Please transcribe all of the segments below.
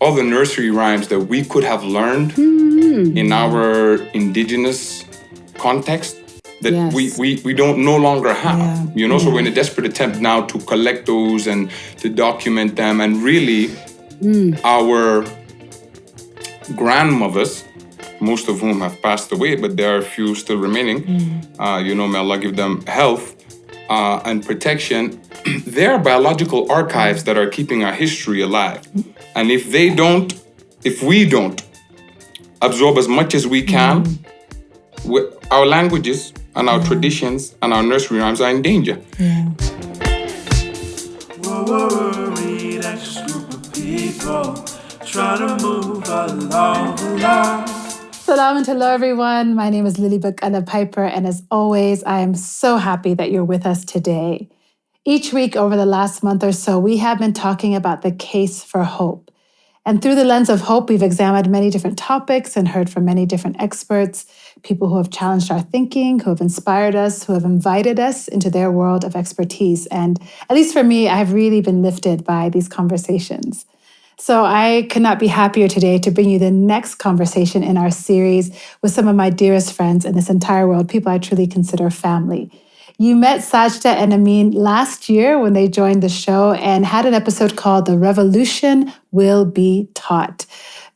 all the nursery rhymes that we could have learned in our indigenous context that we don't no longer have, So we're in a desperate attempt now to collect those and to document them. And really, our grandmothers, most of whom have passed away, but there are a few still remaining, may Allah give them health and protection. They're biological archives that are keeping our history alive. And if we don't absorb as much as we can, our languages and our traditions and our nursery rhymes are in danger. Yeah. Worried, anxious group of people trying to move along. Salam and hello, everyone. My name is Lilly Bekele-Piper, and as always, I am so happy that you're with us today. Each week over the last month or so, we have been talking about the case for hope. And through the lens of hope, we've examined many different topics and heard from many different experts, people who have challenged our thinking, who have inspired us, who have invited us into their world of expertise. And at least for me, I've really been lifted by these conversations. So I could not be happier today to bring you the next conversation in our series with some of my dearest friends in this entire world, people I truly consider family. You met Sajda and Amin last year when they joined the show and had an episode called The Revolution Will Be Taught.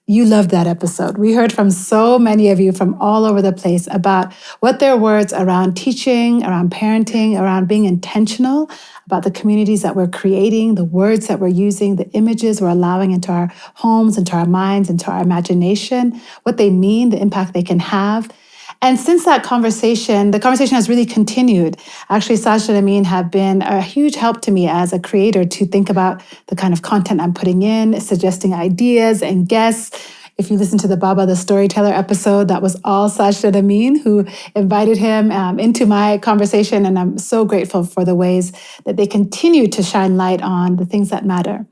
You loved that episode. We heard from so many of you from all over the place about what their words around teaching, around parenting, around being intentional, about the communities that we're creating, the words that we're using, the images we're allowing into our homes, into our minds, into our imagination, what they mean, the impact they can have. And since that conversation, the conversation has really continued. Actually, Sajda and Amin have been a huge help to me as a creator to think about the kind of content I'm putting in, suggesting ideas and guests. If you listen to the Baba the Storyteller episode, that was all Sajda and Amin who invited him into my conversation. And I'm so grateful for the ways that they continue to shine light on the things that matter.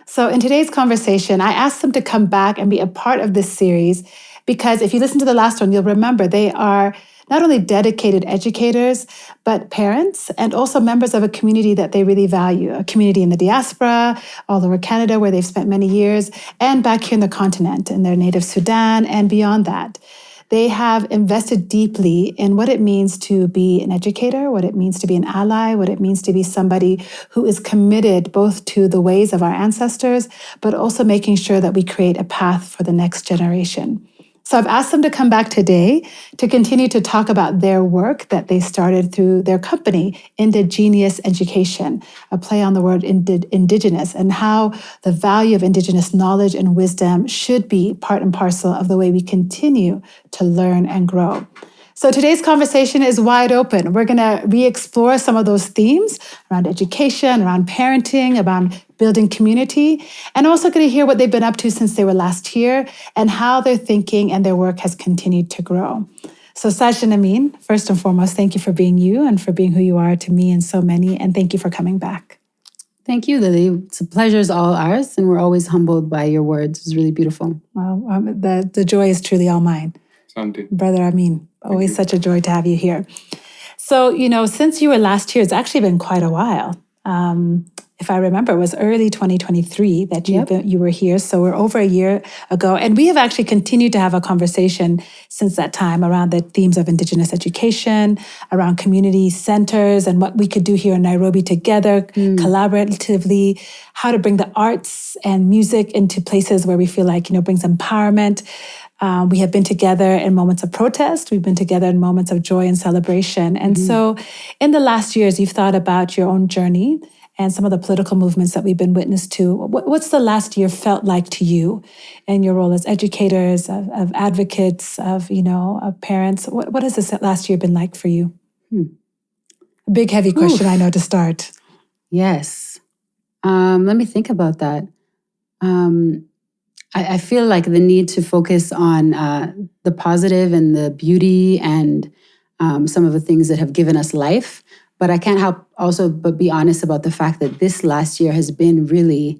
So in today's conversation, I asked them to come back and be a part of this series because if you listen to the last one, you'll remember they are not only dedicated educators, but parents and also members of a community that they really value, a community in the diaspora, all over Canada where they've spent many years, and back here in the continent, in their native Sudan and beyond that. They have invested deeply in what it means to be an educator, what it means to be an ally, what it means to be somebody who is committed both to the ways of our ancestors, but also making sure that we create a path for the next generation. So I've asked them to come back today to continue to talk about their work that they started through their company, Indigenous Education, a play on the word Indigenous, and how the value of Indigenous knowledge and wisdom should be part and parcel of the way we continue to learn and grow. So today's conversation is wide open. We're going to re-explore some of those themes around education, around parenting, around building community, and also going to hear what they've been up to since they were last here and how their thinking and their work has continued to grow. So Sajda and Amin, first and foremost, thank you for being you and for being who you are to me and so many, and thank you for coming back. Thank you, Lily. It's a pleasure is all ours, and we're always humbled by your words. It's really beautiful. Well, the joy is truly all mine. Santi. Brother Amin, always such a joy to have you here. So, since you were last here, it's actually been quite a while. If I remember, it was early 2023 that you were here. So we're over a year ago. And we have actually continued to have a conversation since that time around the themes of Indigenous education, around community centers and what we could do here in Nairobi together, collaboratively, how to bring the arts and music into places where we feel like, brings empowerment. We have been together in moments of protest. We've been together in moments of joy and celebration. And so in the last years, you've thought about your own journey and some of the political movements that we've been witness to. What's the last year felt like to you in your role as educators, of advocates, of parents? What has this last year been like for you? Big, heavy question, I know, to start. Yes. Let me think about that. I feel like the need to focus on the positive and the beauty and some of the things that have given us life. But I can't help also but be honest about the fact that this last year has been really,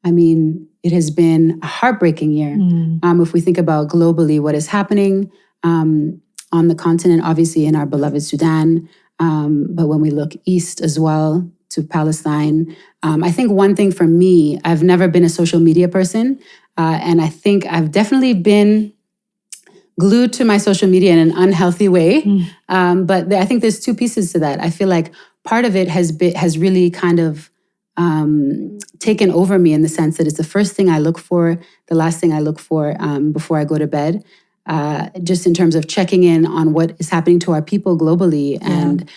it has been a heartbreaking year. If we think about globally what is happening on the continent, obviously in our beloved Sudan, but when we look east as well to Palestine. I think one thing for me, I've never been a social media person. And I think I've definitely been glued to my social media in an unhealthy way. But I think there's two pieces to that. I feel like part of it has really kind of taken over me in the sense that it's the first thing I look for, the last thing I look for before I go to bed. Just in terms of checking in on what is happening to our people globally and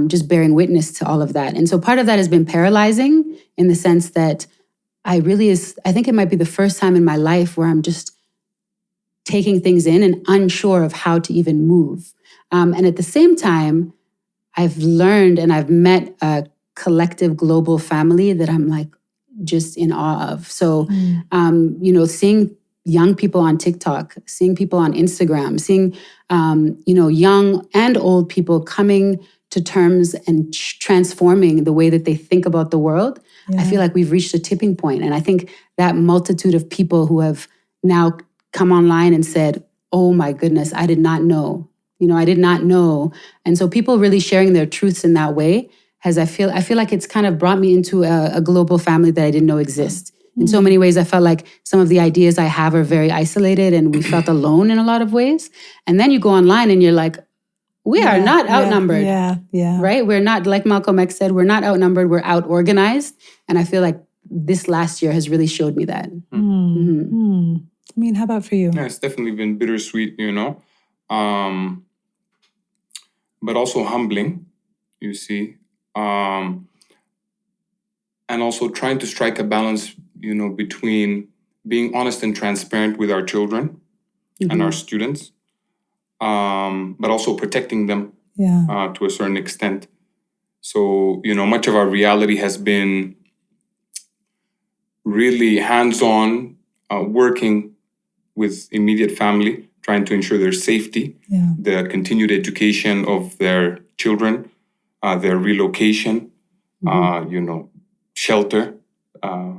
just bearing witness to all of that. And so part of that has been paralyzing in the sense that I think it might be the first time in my life where I'm just taking things in and unsure of how to even move. And at the same time, I've learned and I've met a collective global family that I'm like just in awe of. So, seeing young people on TikTok, seeing people on Instagram, seeing, young and old people coming to terms and transforming the way that they think about the world, I feel like we've reached a tipping point. And I think that multitude of people who have now come online and said, oh my goodness, I did not know. I did not know. And so people really sharing their truths in that way I feel like it's kind of brought me into a global family that I didn't know exist. In so many ways, I felt like some of the ideas I have are very isolated and we felt alone in a lot of ways. And then you go online and you're like, we are not outnumbered. Right? We're not, like Malcolm X said, we're not outnumbered, we're out-organized. And I feel like this last year has really showed me that. I mean, how about for you? Yeah, it's definitely been bittersweet, but also humbling, you see. And also trying to strike a balance, between being honest and transparent with our children and our students, but also protecting them to a certain extent. So, much of our reality has been really hands-on, working with immediate family, trying to ensure their safety, the continued education of their children, their relocation, shelter,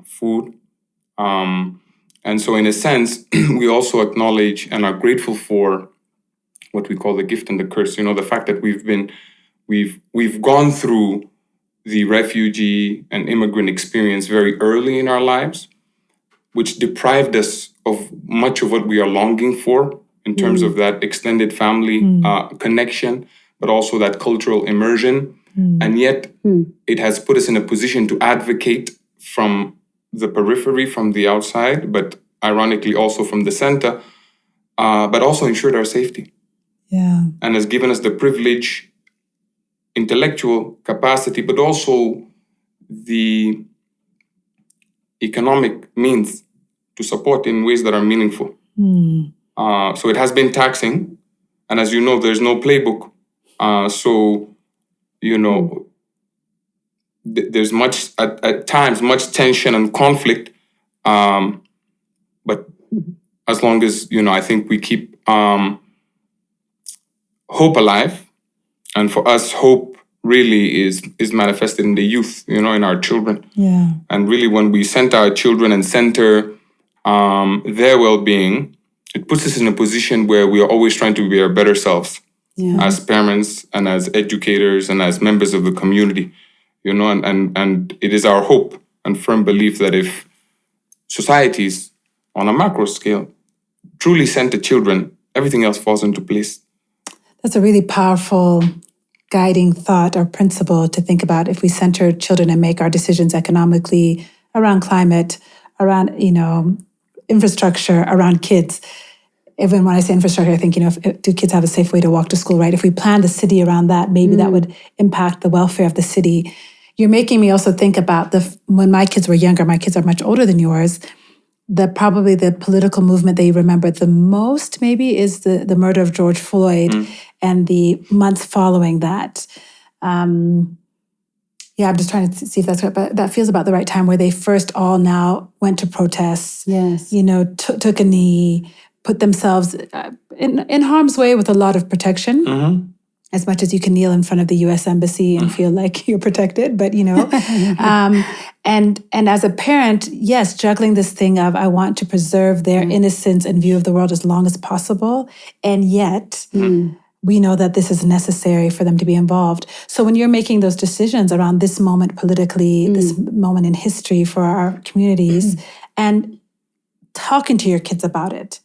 food. And so in a sense, we also acknowledge and are grateful for what we call the gift and the curse. The fact that we've gone through the refugee and immigrant experience very early in our lives, which deprived us of much of what we are longing for in terms of that extended family connection, but also that cultural immersion. And yet it has put us in a position to advocate from the periphery, from the outside, but ironically also from the center, but also ensured our safety. And has given us the privilege, intellectual capacity, but also the economic means to support in ways that are meaningful. So it has been taxing. And as you know, there's no playbook. There's at times, much tension and conflict. But as long as, I think we keep hope alive. And for us, hope really is manifested in the youth, in our children. And really when we center our children and center their well-being, it puts us in a position where we are always trying to be our better selves as parents and as educators and as members of the community, and it is our hope and firm belief that if societies on a macro scale truly center children, everything else falls into place. That's a really powerful guiding thought or principle to think about. If we center children and make our decisions economically around climate, around, infrastructure, around kids. Even when I say infrastructure, I think, do kids have a safe way to walk to school, right? If we plan the city around that, maybe that would impact the welfare of the city. You're making me also think about when my kids were younger, my kids are much older than yours, probably the political movement they remember the most maybe is the murder of George Floyd and the months following that. I'm just trying to see if that's right, but that feels about the right time where they first all now went to protests, took a knee, put themselves in harm's way with a lot of protection. As much as you can kneel in front of the U.S. Embassy and feel like you're protected, but and as a parent, yes, juggling this thing of I want to preserve their innocence and view of the world as long as possible, and yet we know that this is necessary for them to be involved. So when you're making those decisions around this moment politically, this moment in history for our communities, and talking to your kids about it,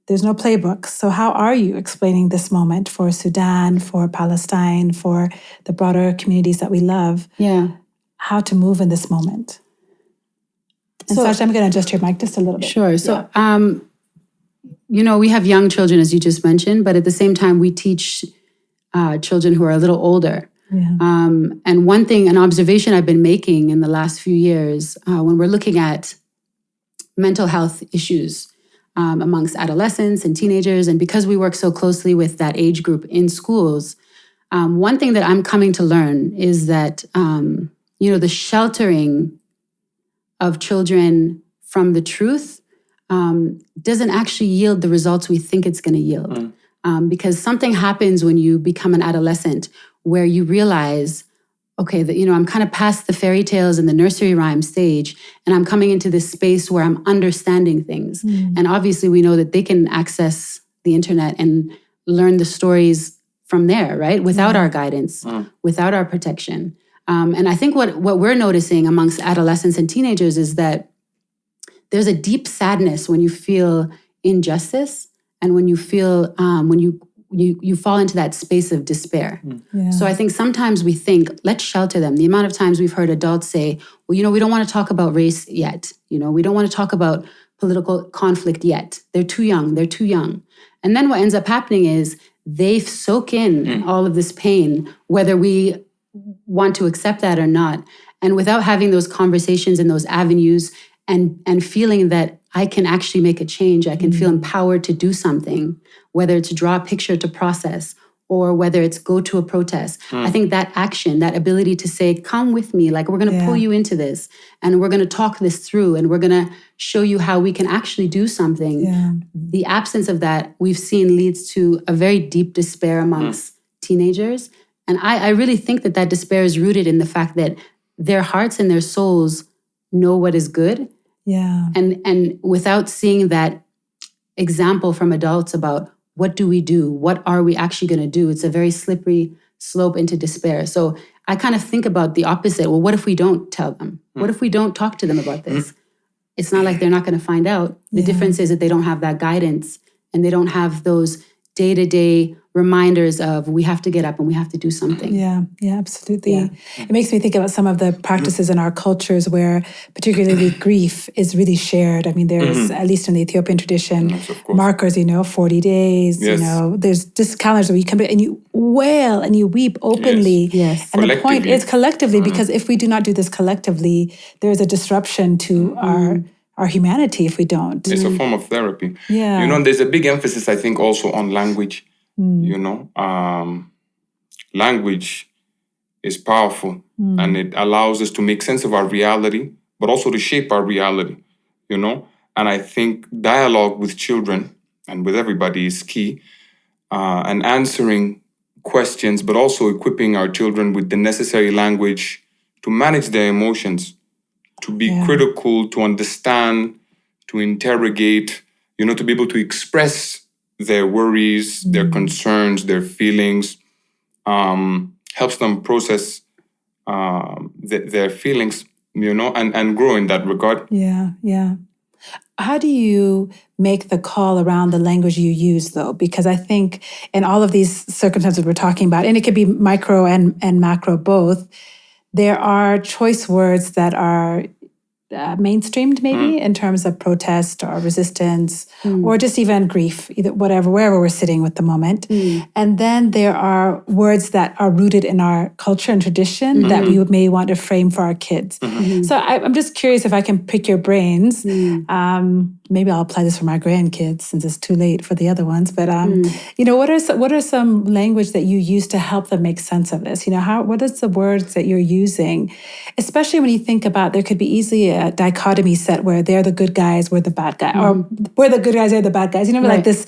there's no playbook. So how are you explaining this moment for Sudan, for Palestine, for the broader communities that we love? Yeah. How to move in this moment? And Sajda, I'm going to adjust your mic just a little bit. Sure. So, we have young children, as you just mentioned, but at the same time, we teach children who are a little older. Yeah. And one thing, an observation I've been making in the last few years, when we're looking at mental health issues amongst adolescents and teenagers, and because we work so closely with that age group in schools, one thing that I'm coming to learn is that, the sheltering of children from the truth doesn't actually yield the results we think it's going to yield. Because something happens when you become an adolescent where you realize, okay, that, I'm kind of past the fairy tales and the nursery rhyme stage, and I'm coming into this space where I'm understanding things. And obviously we know that they can access the internet and learn the stories from there, right? Without our guidance, without our protection. And I think what we're noticing amongst adolescents and teenagers is that there's a deep sadness when you feel injustice and when you feel, when you fall into that space of despair. Yeah. So I think sometimes we think, let's shelter them. The amount of times we've heard adults say, well, we don't want to talk about race yet. We don't want to talk about political conflict yet. They're too young. They're too young. And then what ends up happening is they soak in all of this pain, whether we want to accept that or not. And without having those conversations and those avenues and feeling that I can actually make a change, I can feel empowered to do something, whether it's draw a picture to process or whether it's go to a protest. I think that action, that ability to say, come with me, like we're going to pull you into this and we're going to talk this through and we're going to show you how we can actually do something. Yeah. The absence of that we've seen leads to a very deep despair amongst teenagers. And I really think that despair is rooted in the fact that their hearts and their souls know what is good. Yeah. And without seeing that example from adults about what do we do? What are we actually going to do? It's a very slippery slope into despair. So I kind of think about the opposite. Well, what if we don't tell them? What if we don't talk to them about this? It's not like they're not going to find out. The difference is that they don't have that guidance and they don't have those day-to-day reminders of we have to get up and we have to do something. Yeah, absolutely. It makes me think about some of the practices in our cultures where particularly grief is really shared. I mean, there's, at least in the Ethiopian tradition, markers, 40 days, there's just calendars where you come and you wail and you weep openly. Yes. And the point is collectively, because if we do not do this collectively, there's a disruption to our humanity if we don't. It's a form of therapy. Yeah. There's a big emphasis, I think, also on language. Language is powerful and it allows us to make sense of our reality, but also to shape our reality, And I think dialogue with children and with everybody is key, and answering questions, but also equipping our children with the necessary language to manage their emotions, to be critical, to understand, to interrogate, to be able to express their worries, their concerns, their feelings, helps them process their feelings, and grow in that regard. Yeah. How do you make the call around the language you use, though? Because I think in all of these circumstances we're talking about, and it could be micro and macro both, there are choice words that are mainstreamed maybe in terms of protest or resistance or just even grief, either wherever we're sitting with the moment. And then there are words that are rooted in our culture and tradition that we may want to frame for our kids. So I'm just curious if I can pick your brains. Maybe I'll apply this for my grandkids since it's too late for the other ones. But what are some language that you use to help them make sense of this? What is the words that you're using, especially when you think about there could be easily a dichotomy set where they're the good guys, we're the bad guy, or we're the good guys, they're the bad guys. Like this,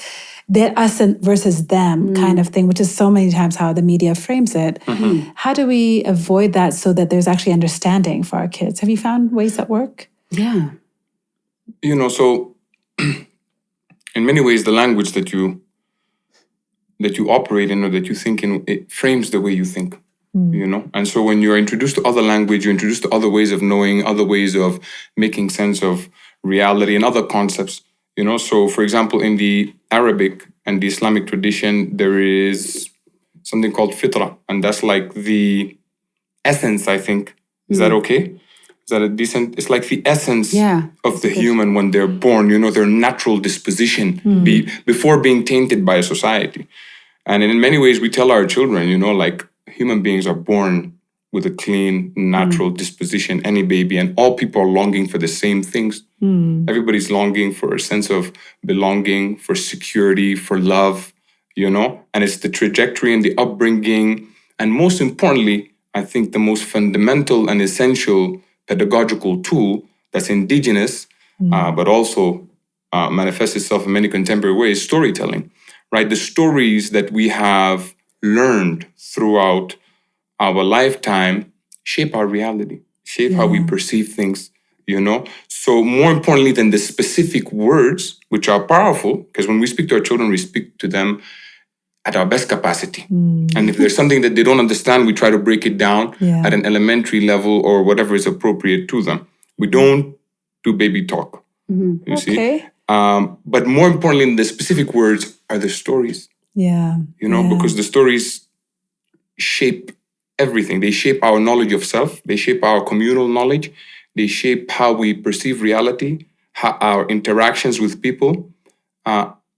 they're us versus them kind of thing, which is so many times how the media frames it. How do we avoid that so that there's actually understanding for our kids? Have you found ways that work? Yeah. So in many ways, the language that that you operate in or that you think in, it frames the way you think. You know, and so when you're introduced to other language, you're introduced to other ways of knowing, other ways of making sense of reality and other concepts. You know, so for example, in the Arabic and the Islamic tradition, there is something called fitra, and that's like the essence, I think. Is that okay? Is that a decent? It's like the essence of the human when they're born, you know, their natural disposition before being tainted by a society. And in many ways, we tell our children, you know, like human beings are born with a clean, natural disposition, any baby, and all people are longing for the same things. Everybody's longing for a sense of belonging, for security, for love, you know, and it's the trajectory and the upbringing. And most importantly, I think the most fundamental and essential pedagogical tool that's indigenous, but also manifests itself in many contemporary ways, storytelling, right? The stories that we have learned throughout our lifetime shape our reality, shape how we perceive things, you know? So more importantly than the specific words, which are powerful, because when we speak to our children, we speak to them at our best capacity. And if there's something that they don't understand, we try to break it down at an elementary level or whatever is appropriate to them. We don't do baby talk, you see? But more importantly than the specific words are the stories. You know, because the stories shape everything. They shape our knowledge of self. They shape our communal knowledge. They shape how we perceive reality, how our interactions with people.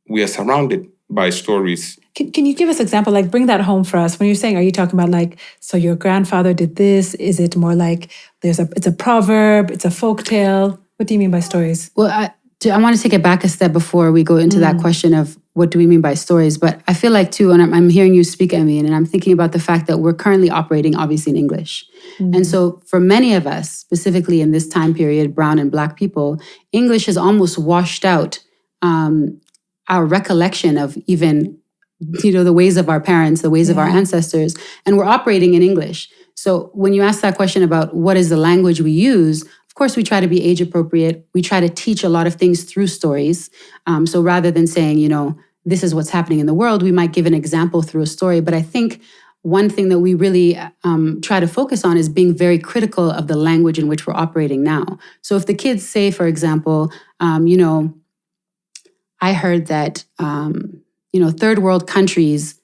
We are surrounded by stories. Can you give us an example? Like, bring that home for us. When you're saying, are you talking about like, so your grandfather did this? Is it more like it's a proverb, it's a folk tale? What do you mean by stories? Well, I want to take it back a step before we go into that question of what do we mean by stories. But I feel like too, and I'm hearing you speak, Amin, and I'm thinking about the fact that we're currently operating obviously in English. And so for many of us, specifically in this time period, brown and black people, English has almost washed out our recollection of even, you know, the ways of our parents, the ways of our ancestors, and we're operating in English. So when you ask that question about what is the language we use, of course, we try to be age appropriate. We try to teach a lot of things through stories. So rather than saying, you know, this is what's happening in the world, we might give an example through a story. But I think one thing that we really try to focus on is being very critical of the language in which we're operating now. So if the kids say, for example, you know, I heard that, you know, third world countries,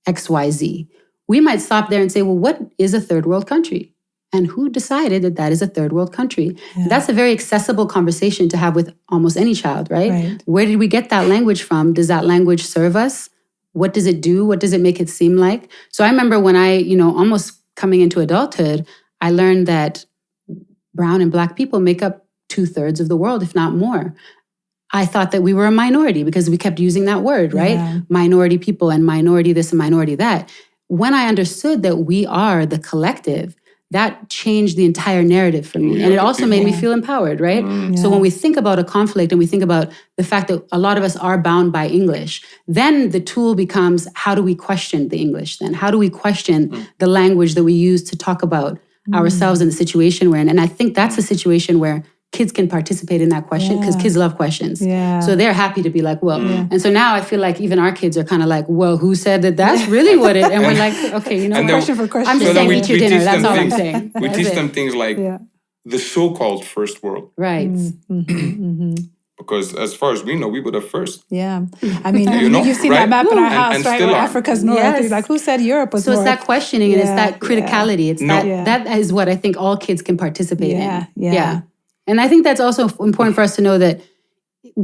XYZ, we might stop there and say, well, what is a third world country? And who decided that that is a third world country? That's a very accessible conversation to have with almost any child, right? Where did we get that language from? Does that language serve us? What does it do? What does it make it seem like? So I remember when I, you know, almost coming into adulthood, I learned that brown and black people make up 2/3 of the world, if not more. I thought that we were a minority because we kept using that word, right? Minority people and minority this and minority that. When I understood that we are the collective, that changed the entire narrative for me. And it also made me feel empowered, right? So when we think about a conflict and we think about the fact that a lot of us are bound by English, then the tool becomes, how do we question the English then? How do we question the language that we use to talk about ourselves and the situation we're in? And I think that's a situation where kids can participate in that question because kids love questions. So they're happy to be like, well, and so now I feel like even our kids are kind of like, well, who said that that's really what it, and we're like, okay, you know, question for question. I'm just saying eat your dinner. That's all I'm saying. We teach them things like the so-called first world. Right. Because as far as we know, we were the first. I mean, You know, you've seen right? that map in our house, And right? still Where are. Africa's north. It's like, who said Europe was So north? it's that questioning and it's that criticality. It's No. that is what I think all kids can participate in. Yeah. And I think that's also important for us to know that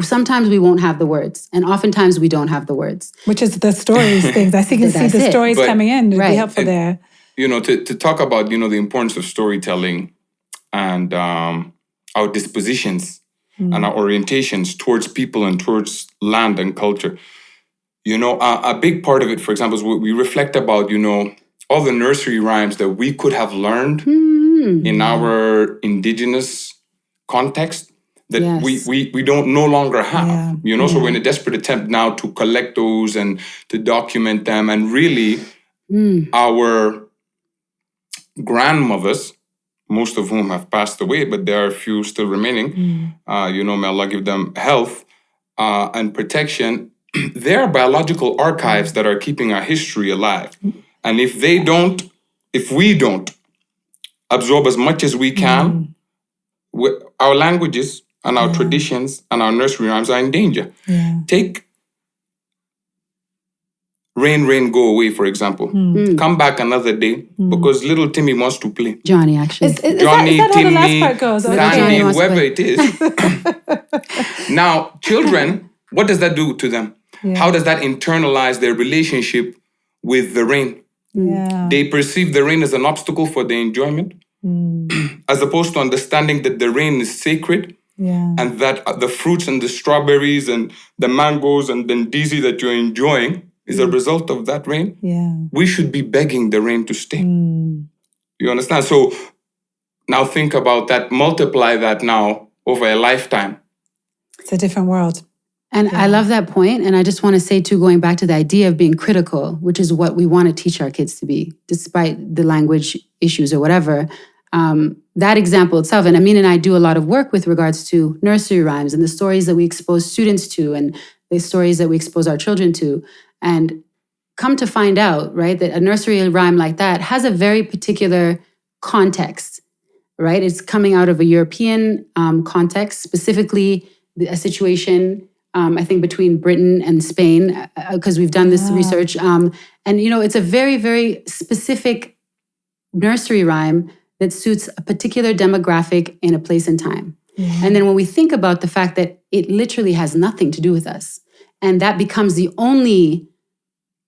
sometimes we won't have the words, and oftentimes we don't have the words. Which is the stories things. I think you see That's the it. stories But- coming in. It'd be Right. helpful there. You know, to talk about, you know, the importance of storytelling and our dispositions and our orientations towards people and towards land and culture. You know, a big part of it, for example, is we reflect about, you know, all the nursery rhymes that we could have learned in our indigenous context that we don't no longer have. You know, so we're in a desperate attempt now to collect those and to document them. And really, our grandmothers, most of whom have passed away, but there are a few still remaining, you know, may Allah give them health and protection. there are biological archives that are keeping our history alive. And if we don't absorb as much as we can, our languages and our traditions and our nursery rhymes are in danger. Yeah. Take Rain, Rain, Go Away, for example. Come back another day because little Timmy wants to play. Johnny, actually. Is Johnny, that how the last Timmy, part goes? Okay. Sandy, Johnny wants to whoever play. it is. Now, children, what does that do to them? Yeah. How does that internalize their relationship with the rain? Yeah. They perceive the rain as an obstacle for their enjoyment, as opposed to understanding that the rain is sacred, Yeah. and that the fruits and the strawberries and the mangoes and the ndizi that you're enjoying is a result of that rain. Yeah. We should be begging the rain to stay. You understand? So now think about that, multiply that now over a lifetime. It's a different world. And I love that point. And I just want to say, too, going back to the idea of being critical, which is what we want to teach our kids to be, despite the language issues or whatever. That example itself, and Amin and I do a lot of work with regards to nursery rhymes and the stories that we expose students to and the stories that we expose our children to. And come to find out, right, that a nursery rhyme like that has a very particular context, right? It's coming out of a European context, specifically a situation, I think, between Britain and Spain, because we've done this research. And, it's a very, very specific nursery rhyme that suits a particular demographic in a place and time. And then when we think about the fact that it literally has nothing to do with us, and that becomes the only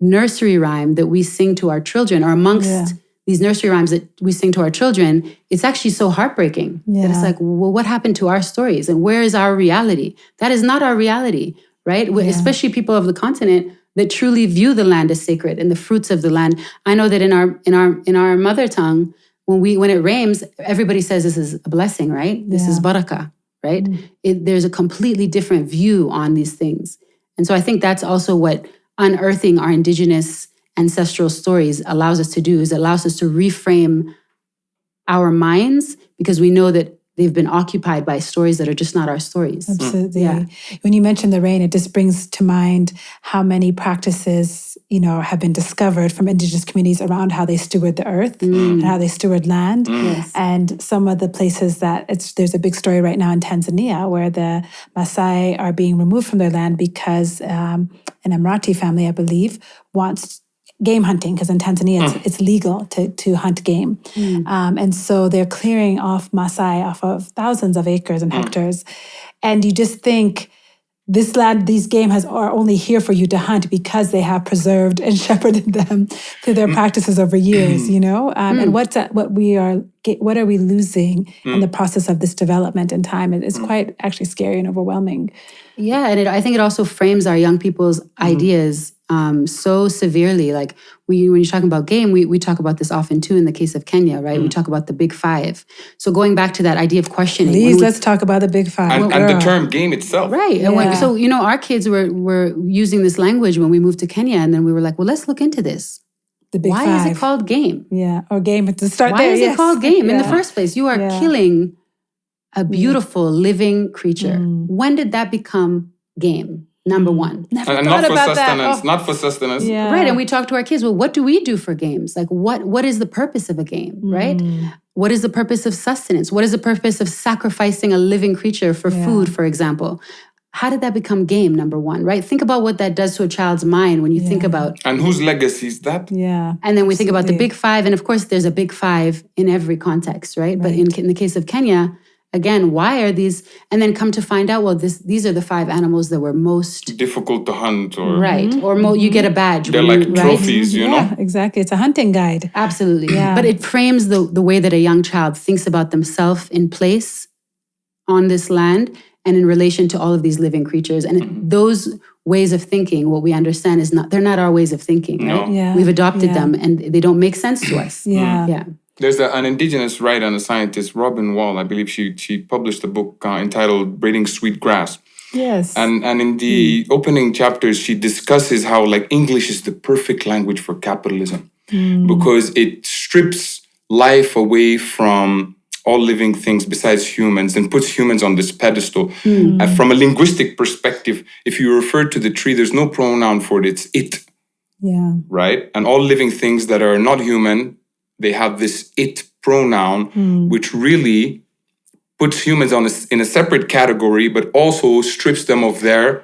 nursery rhyme that we sing to our children, or amongst these nursery rhymes that we sing to our children, it's actually so heartbreaking that it's like, well, what happened to our stories? And where is our reality? That is not our reality, right? Especially people of the continent that truly view the land as sacred and the fruits of the land. I know that in our mother tongue, when it rains, everybody says this is a blessing, right? This is barakah, right? There's a completely different view on these things. And so I think that's also what unearthing our indigenous ancestral stories allows us to do, is it allows us to reframe our minds, because we know that they've been occupied by stories that are just not our stories. Absolutely. Yeah. When you mention the rain, it just brings to mind how many practices, have been discovered from indigenous communities around how they steward the earth and how they steward land. Yes. And some of the places that there's a big story right now in Tanzania where the Maasai are being removed from their land because an Emirati family, I believe, wants game hunting, because in Tanzania it's legal to hunt game. And so they're clearing off Maasai off of thousands of acres and hectares. And you just think, this land, these game are only here for you to hunt because they have preserved and shepherded them through their practices over years, And what are we losing in the process of this development in time? It's quite actually scary and overwhelming. Yeah, and I think it also frames our young people's ideas so severely. Like when you're talking about game, we talk about this often too in the case of Kenya, right? We talk about the big five. So going back to that idea of questioning. Please, let's talk about the big five. And the term game itself. Right. And our kids were using this language when we moved to Kenya, and then we were like, well, let's look into this. The big Why five. is it called game? Yeah, or game to start Why there. is it called game in the first place? You are killing a beautiful living creature. When did that become game? Number one. And not for sustenance. Not for sustenance. Yeah. Right. And we talk to our kids, well, what do we do for games? Like what is the purpose of a game, right? What is the purpose of sustenance? What is the purpose of sacrificing a living creature for food, for example? How did that become game, number one, right? Think about what that does to a child's mind when you think about... And whose legacy is that? Yeah. And then we think about the big five. And of course, there's a big five in every context, right? But in the case of Kenya, again, why are these... And then come to find out, well, these are the five animals that were most... difficult to hunt. Or Right. Or you get a badge. They're like trophies, you know? Yeah, exactly. It's a hunting guide. Absolutely. Yeah. But it frames the way that a young child thinks about themselves in place on this land and in relation to all of these living creatures. And those ways of thinking, what we understand is they're not our ways of thinking, right? Yeah. We've adopted them and they don't make sense to us. Yeah. There's an indigenous writer and a scientist, Robin Wall, I believe she published a book entitled Braiding Sweet Grass. Yes. And in the opening chapters, she discusses how English is the perfect language for capitalism because it strips life away from all living things besides humans and puts humans on this pedestal. From a linguistic perspective, if you refer to the tree, there's no pronoun for it, it's it. Yeah. Right? And all living things that are not human, they have this it pronoun, which really puts humans in a separate category, but also strips them of their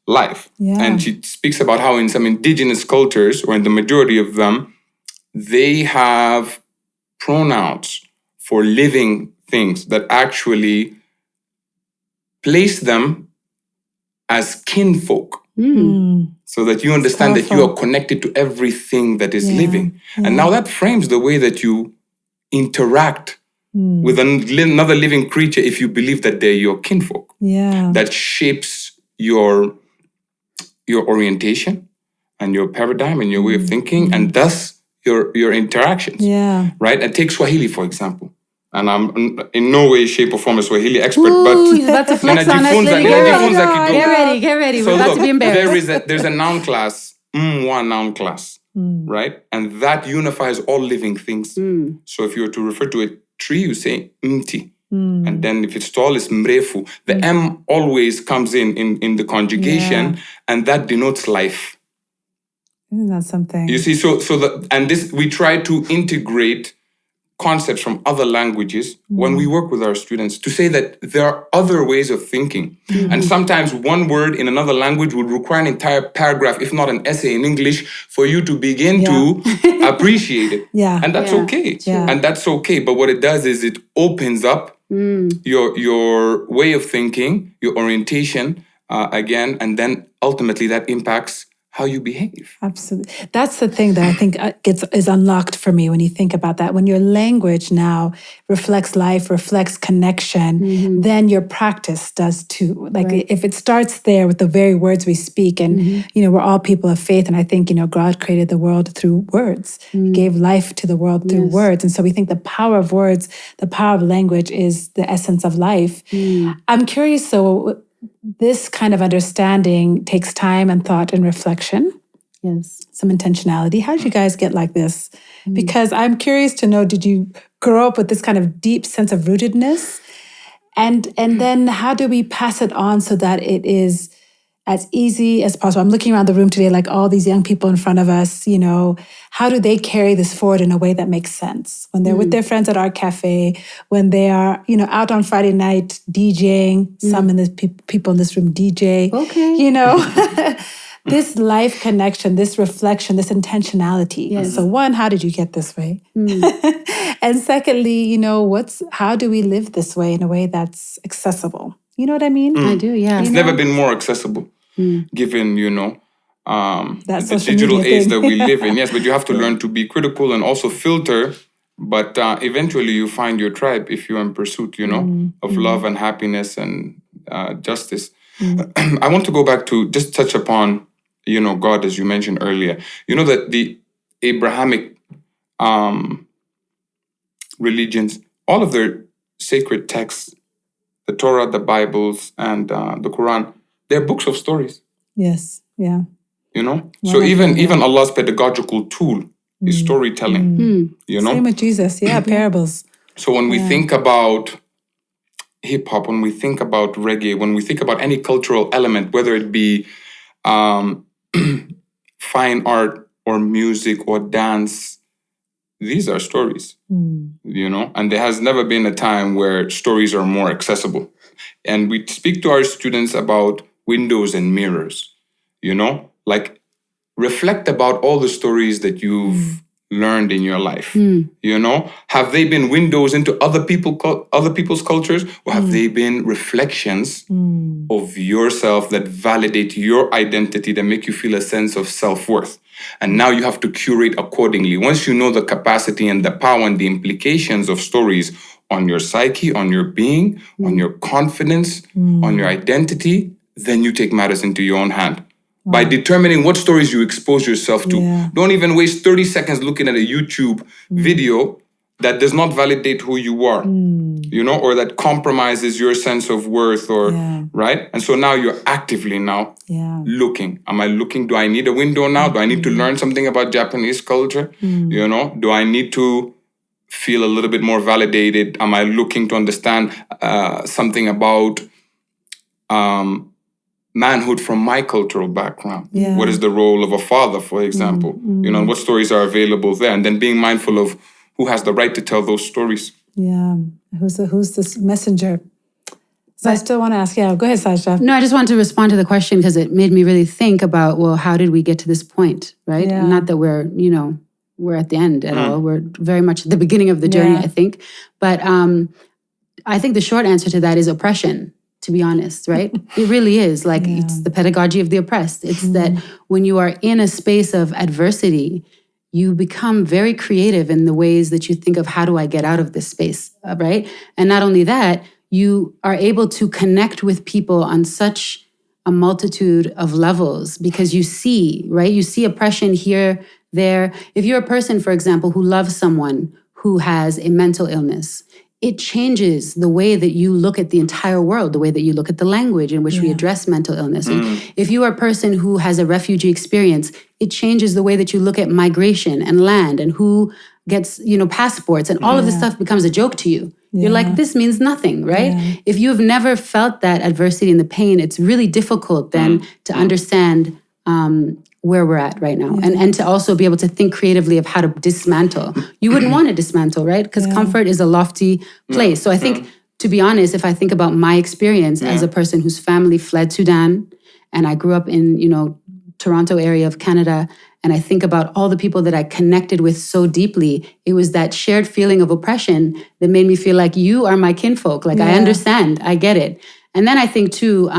life. Yeah. And she speaks about how in some indigenous cultures, or in the majority of them, they have pronouns for living things that actually place them as kinfolk. So that you understand that you are connected to everything that is living. And now that frames the way that you interact with another living creature if you believe that they're your kinfolk. Yeah. That shapes your orientation and your paradigm and your way of thinking, and thus your interactions. Yeah. Right? And take Swahili, for example. And I'm in no way, shape, or form a Swahili expert, but He's about to flex on us. Ninajifunza, Lily. ninajifunza kidogo. Get ready. So We're about look, to be embarrassed. there's a noun class, one noun class, right? And that unifies all living things. So if you were to refer to a tree, you say mti. And then if it's tall, it's mrefu. The M always comes in the conjugation, and that denotes life. Isn't that something? You see, we try to integrate concepts from other languages when we work with our students to say that there are other ways of thinking. And sometimes one word in another language would require an entire paragraph, if not an essay in English, for you to begin to appreciate it. Yeah. And that's okay. Yeah. And that's okay. But what it does is it opens up your way of thinking, your orientation, again, and then ultimately that impacts how you behave. Absolutely. That's the thing that I think is unlocked for me when you think about that. When your language now reflects life, reflects connection, then your practice does too. Like if it starts there with the very words we speak, and we're all people of faith, and I think God created the world through words. He gave life to the world through words, and so we think the power of words, the power of language, is the essence of life. I'm curious. So this kind of understanding takes time and thought and reflection. Yes. Some intentionality. How did you guys get like this? Because I'm curious to know, did you grow up with this kind of deep sense of rootedness? And then how do we pass it on so that it is as easy as possible? I'm looking around the room today, like all these young people in front of us, how do they carry this forward in a way that makes sense? When they're with their friends at our cafe, when they are, out on Friday night DJing, some in this people in this room DJ, this life connection, this reflection, this intentionality. Yes. So one, how did you get this way? And secondly, how do we live this way in a way that's accessible? You know what I mean? I do, yeah. It's never been more accessible, given, That the social digital media age thing. that we live in. Yes, but you have to learn to be critical and also filter. But eventually you find your tribe if you're in pursuit, of love and happiness and justice. I want to go back to just touch upon, God, as you mentioned earlier. You know that the Abrahamic religions, all of their sacred texts, the Torah, the Bibles, and the Quran, they're books of stories. Yes, yeah. So even Allah's pedagogical tool is storytelling. Same with Jesus, parables. So when we think about hip hop, when we think about reggae, when we think about any cultural element, whether it be fine art or music or dance, these are stories, and there has never been a time where stories are more accessible. And we speak to our students about windows and mirrors, like reflect about all the stories that you've learned in your life. Have they been windows into other people's cultures, or have they been reflections of yourself that validate your identity, that make you feel a sense of self-worth? And now you have to curate accordingly. Once you know the capacity and the power and the implications of stories on your psyche, on your being, on your confidence, on your identity, then you take matters into your own hand. By determining what stories you expose yourself to. Yeah. Don't even waste 30 seconds looking at a YouTube video that does not validate who you are, or that compromises your sense of worth, right? And so now you're actively looking. Am I looking? Do I need a window now? Do I need to learn something about Japanese culture? Do I need to feel a little bit more validated? Am I looking to understand something about manhood from my cultural background? Yeah. What is the role of a father, for example? You know, and what stories are available there? And then being mindful of who has the right to tell those stories. Yeah. Who's this messenger? So I still want to ask, go ahead, Sajda. No, I just want to respond to the question because it made me really think about, well, how did we get to this point, right? Yeah. Not that we're at the end at all. We're very much at the beginning of the journey, I think. But I think the short answer to that is oppression, to be honest, right? It really is. Like, it's the pedagogy of the oppressed. It's that when you are in a space of adversity, you become very creative in the ways that you think of, how do I get out of this space, right? And not only that, you are able to connect with people on such a multitude of levels because you see, right? You see oppression here, there. If you're a person, for example, who loves someone who has a mental illness, it changes the way that you look at the entire world, the way that you look at the language in which we address mental illness. And if you are a person who has a refugee experience, it changes the way that you look at migration and land and who gets, passports, and all of this stuff becomes a joke to you. You're like, this means nothing, right? Yeah. If you've never felt that adversity and the pain, it's really difficult then to understand where we're at right now. And to also be able to think creatively of how to dismantle. You wouldn't want to dismantle, right? Because comfort is a lofty place. So I think, to be honest, if I think about my experience as a person whose family fled Sudan, and I grew up in, Toronto area of Canada, and I think about all the people that I connected with so deeply, it was that shared feeling of oppression that made me feel like you are my kinfolk. Like, I understand, I get it. And then I think too,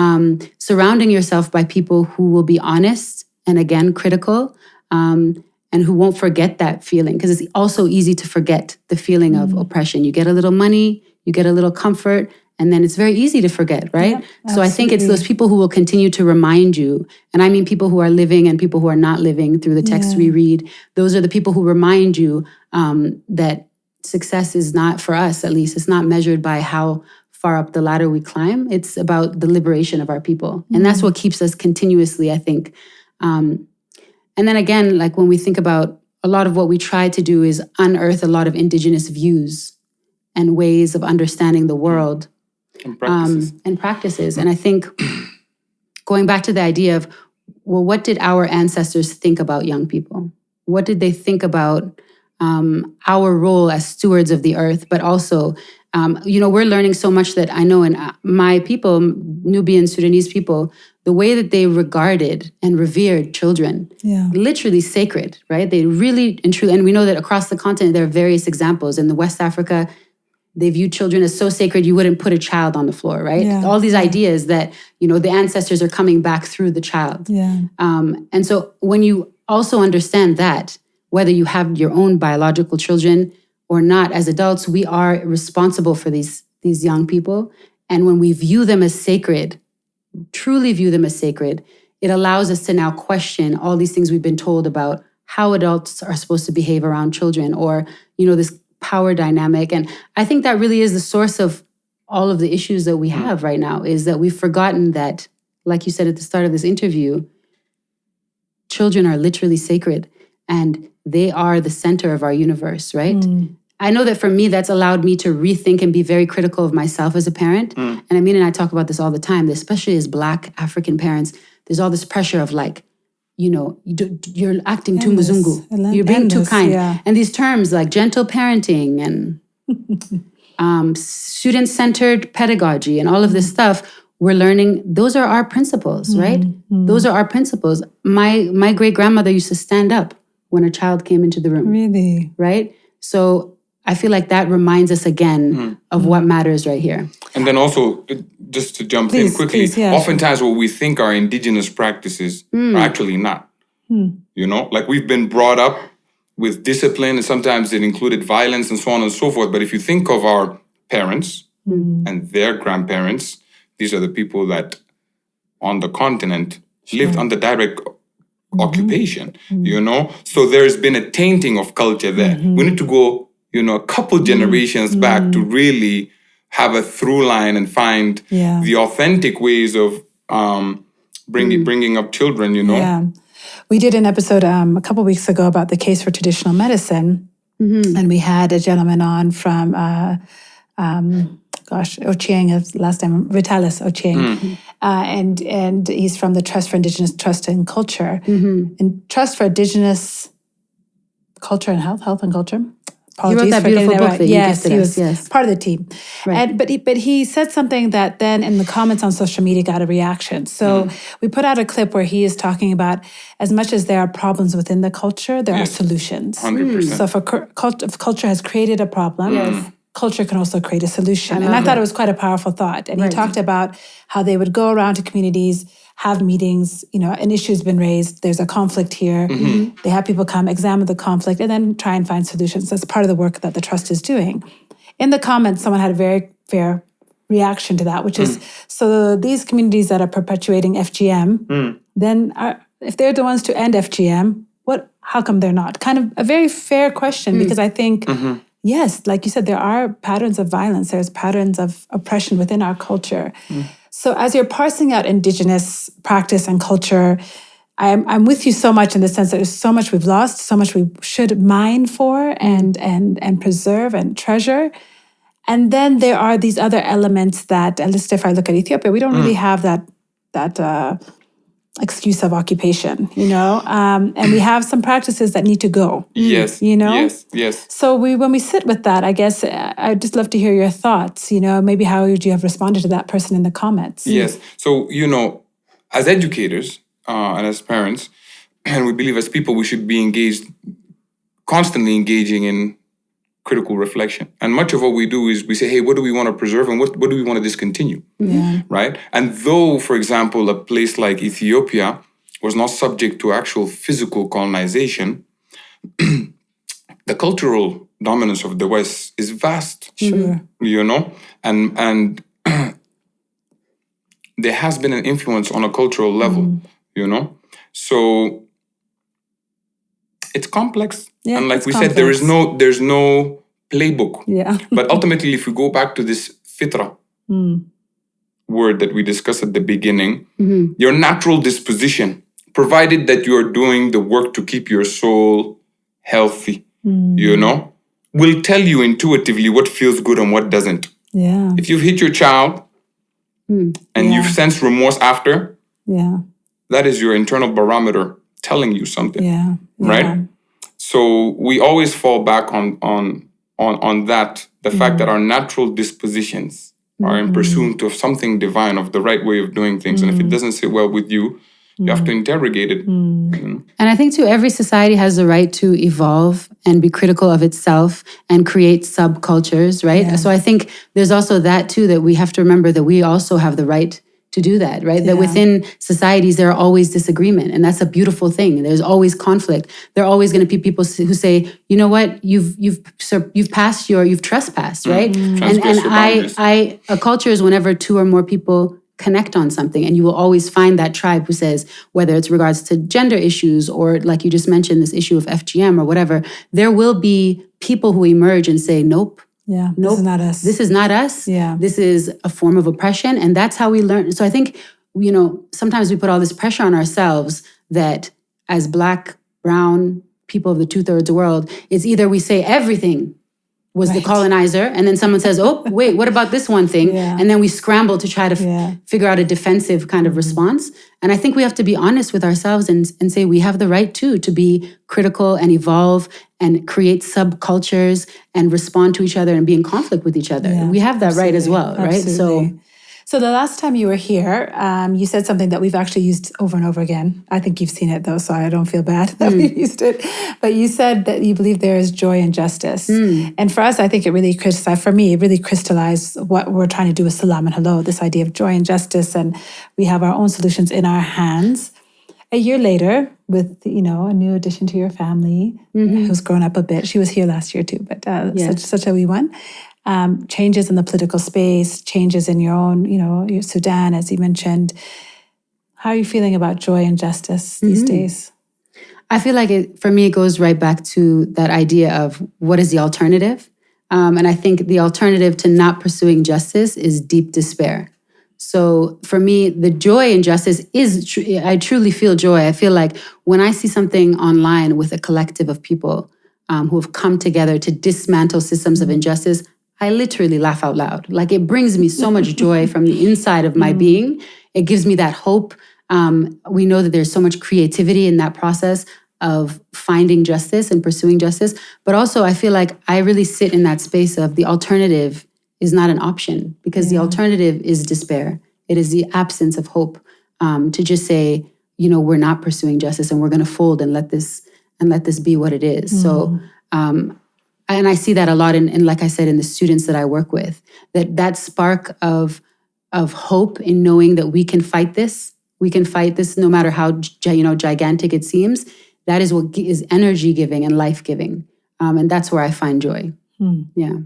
surrounding yourself by people who will be honest and, again, critical, and who won't forget that feeling, because it's also easy to forget the feeling of oppression. You get a little money, you get a little comfort, and then it's very easy to forget, right? So I think it's those people who will continue to remind you, and I mean people who are living and people who are not living through the texts we read. Those are the people who remind you that success is not, for us at least, it's not measured by how far up the ladder we climb. It's about the liberation of our people. And that's what keeps us continuously, I think. And then again, like when we think about a lot of what we try to do is unearth a lot of Indigenous views and ways of understanding the world. And practices. And I think going back to the idea of, well, what did our ancestors think about young people? What did they think about our role as stewards of the earth? But also, we're learning so much that I know in my people, Nubian, Sudanese people, the way that they regarded and revered children, literally sacred, right? They really and truly, and we know that across the continent, there are various examples. In the West Africa, they viewed children as so sacred, you wouldn't put a child on the floor, right? All these ideas that, the ancestors are coming back through the child. And so when you also understand that, whether you have your own biological children or not, as adults, we are responsible for these young people. And when we view them as sacred, truly view them as sacred, it allows us to now question all these things we've been told about how adults are supposed to behave around children, or, this power dynamic. And I think that really is the source of all of the issues that we have right now, is that we've forgotten that, like you said at the start of this interview, children are literally sacred and they are the center of our universe, right? I know that for me, that's allowed me to rethink and be very critical of myself as a parent. And Amin and I talk about this all the time, especially as Black African parents. There's all this pressure of like, you're acting too muzungu. You're being too kind. And these terms like gentle parenting and student-centered pedagogy and all of this stuff, we're learning, those are our principles, right? Those are our principles. My great-grandmother used to stand up when a child came into the room. Really? Right? So I feel like that reminds us again of what matters right here. And then also, just to jump in quickly, oftentimes what we think are Indigenous practices are actually not. Like we've been brought up with discipline, and sometimes it included violence and so on and so forth. But if you think of our parents and their grandparents, these are the people that on the continent lived under direct occupation, So there's been a tainting of culture there. We need to go, a couple generations back to really have a through line and find the authentic ways of bringing up children, Yeah. We did an episode a couple weeks ago about the case for traditional medicine. And we had a gentleman on from, Ochieng, his last name, Vitalis Ochieng. And he's from the Trust for Indigenous Trust and Culture. And Trust for Indigenous Culture and Health and Culture. He wrote that beautiful book that you gifted us. He was part of the team. Right. But he said something that then in the comments on social media got a reaction. So we put out a clip where he is talking about as much as there are problems within the culture, there are solutions. 100%. So if culture has created a problem, culture can also create a solution. And I thought it was quite a powerful thought. And he talked about how they would go around to communities, have meetings, an issue's been raised, there's a conflict here. They have people come, examine the conflict, and then try and find solutions. That's part of the work that the Trust is doing. In the comments, someone had a very fair reaction to that, which is, so these communities that are perpetuating FGM, then if they're the ones to end FGM, how come they're not? Kind of a very fair question, because I think, yes, like you said, there are patterns of violence, there's patterns of oppression within our culture. So as you're parsing out Indigenous practice and culture, I'm with you so much in the sense that there's so much we've lost, so much we should mine for and preserve and treasure. And then there are these other elements that, at least if I look at Ethiopia, we don't really have that excuse of occupation, and we have some practices that need to go. Yes. Yes. So when we sit with that, I guess I'd just love to hear your thoughts. Maybe how would you have responded to that person in the comments? Yes. So as educators and as parents, and we believe as people, we should be constantly engaging in critical reflection. And much of what we do is we say, hey, what do we want to preserve and what do we want to discontinue? Right? And though, for example, a place like Ethiopia was not subject to actual physical colonization, the cultural dominance of the West is vast. Sure. And there has been an influence on a cultural level, So it's complex. Yeah, and like it's we complex. said, there's no playbook. Yeah. But ultimately, if we go back to this fitra word that we discussed at the beginning, your natural disposition, provided that you are doing the work to keep your soul healthy, will tell you intuitively what feels good and what doesn't. Yeah. If you've hit your child and you've sensed remorse after, that is your internal barometer telling you something. Yeah. Right? So we always fall back on that, the fact that our natural dispositions are in pursuit of something divine, of the right way of doing things. And if it doesn't sit well with you, you have to interrogate it. And I think, too, every society has the right to evolve and be critical of itself and create subcultures, right? Yeah. So I think there's also that, too, that we have to remember that we also have the right to do that, right? Yeah. That within societies, there are always disagreement. And that's a beautiful thing. There's always conflict. There are always going to be people who say, you know what, you've trespassed, right? And a culture is whenever two or more people connect on something. And you will always find that tribe who says, whether it's regards to gender issues or like you just mentioned, this issue of FGM or whatever, there will be people who emerge and say, nope. Yeah, nope, this is not us. This is not us. Yeah. This is a form of oppression. And that's how we learn. So I think, sometimes we put all this pressure on ourselves that as Black, brown people of the 2/3 of the world, it's either we say everything was the colonizer, and then someone says, oh, wait, what about this one thing? Yeah. And then we scramble to try to figure out a defensive kind of response. And I think we have to be honest with ourselves and say we have the right to be critical and evolve and create subcultures and respond to each other and be in conflict with each other. Yeah, we have that right as well, right? So the last time you were here, you said something that we've actually used over and over again. I think you've seen it though, so I don't feel bad that we've used it. But you said that you believe there is joy in justice. And for us, I think it really crystallized what we're trying to do with Salam and Hello, this idea of joy and justice. And we have our own solutions in our hands. A year later, with a new addition to your family, who's grown up a bit. She was here last year too, but such a wee one. Changes in the political space, changes in your own, your Sudan, as you mentioned. How are you feeling about joy and justice these days? I feel like for me, it goes right back to that idea of what is the alternative? And I think the alternative to not pursuing justice is deep despair. So for me, the joy in justice I truly feel joy. I feel like when I see something online with a collective of people who have come together to dismantle systems of injustice, I literally laugh out loud. Like, it brings me so much joy from the inside of my being. It gives me that hope. We know that there's so much creativity in that process of finding justice and pursuing justice. But also, I feel like I really sit in that space of the alternative is not an option, because the alternative is despair. It is the absence of hope, to just say, we're not pursuing justice and we're going to fold and let this be what it is. So, and I see that a lot in, like I said, in the students that I work with, that spark of hope in knowing that we can fight this no matter how gigantic it seems. That is what is energy giving and life giving, and that's where I find joy. Yeah.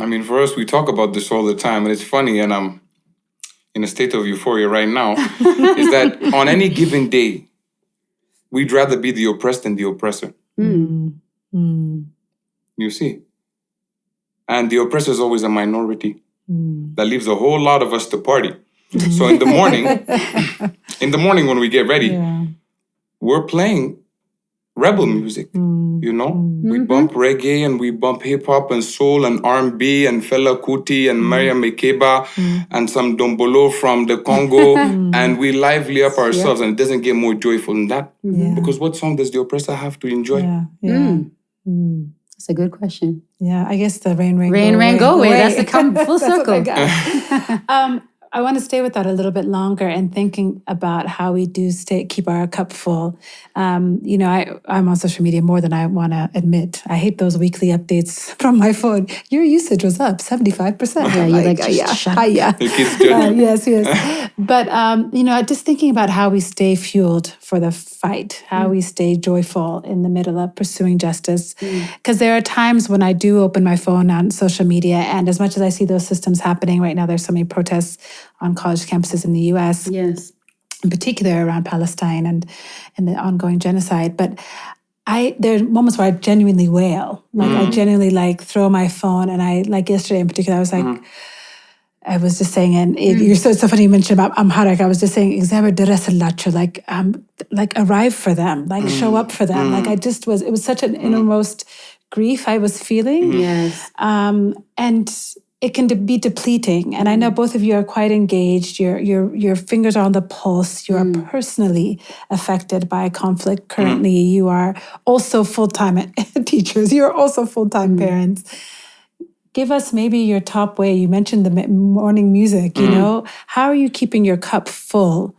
I mean, for us, we talk about this all the time, and it's funny, and I'm in a state of euphoria right now, is that on any given day, we'd rather be the oppressed than the oppressor. You see? And the oppressor is always a minority. That leaves a whole lot of us to party. So in the morning when we get ready, we're playing rebel music, We bump reggae and we bump hip-hop and soul and R&B and Fela Kuti and Mariam Makeba and some Dombolo from the Congo, and we lively up ourselves, and it doesn't get more joyful than that. Because what song does the oppressor have to enjoy? That's a good question. Yeah, I guess the rain, go away. That's the come full circle. I want to stay with that a little bit longer and thinking about how we do keep our cup full. I'm on social media more than I want to admit. I hate those weekly updates from my phone. Your usage was up 75%. Yeah, you're like, shut up. Yeah. The kids judge. Yes. But, just thinking about how we stay fueled for the fight, how we stay joyful in the middle of pursuing justice. Because there are times when I do open my phone on social media, and as much as I see those systems happening right now, there's so many protests on college campuses in the U.S., in particular around Palestine and the ongoing genocide. But there are moments where I genuinely wail. I genuinely throw my phone, and I, like yesterday in particular, I was like, I was just saying, and you're so funny you mentioned about Amharic. I was just saying, arrive for them, show up for them. It was such an innermost grief I was feeling. Yes. And it can be depleting. And I know both of you are quite engaged. Your fingers are on the pulse. You are personally affected by conflict currently. You are also full-time teachers. You are also full-time parents. Give us maybe your top way. You mentioned the morning music, How are you keeping your cup full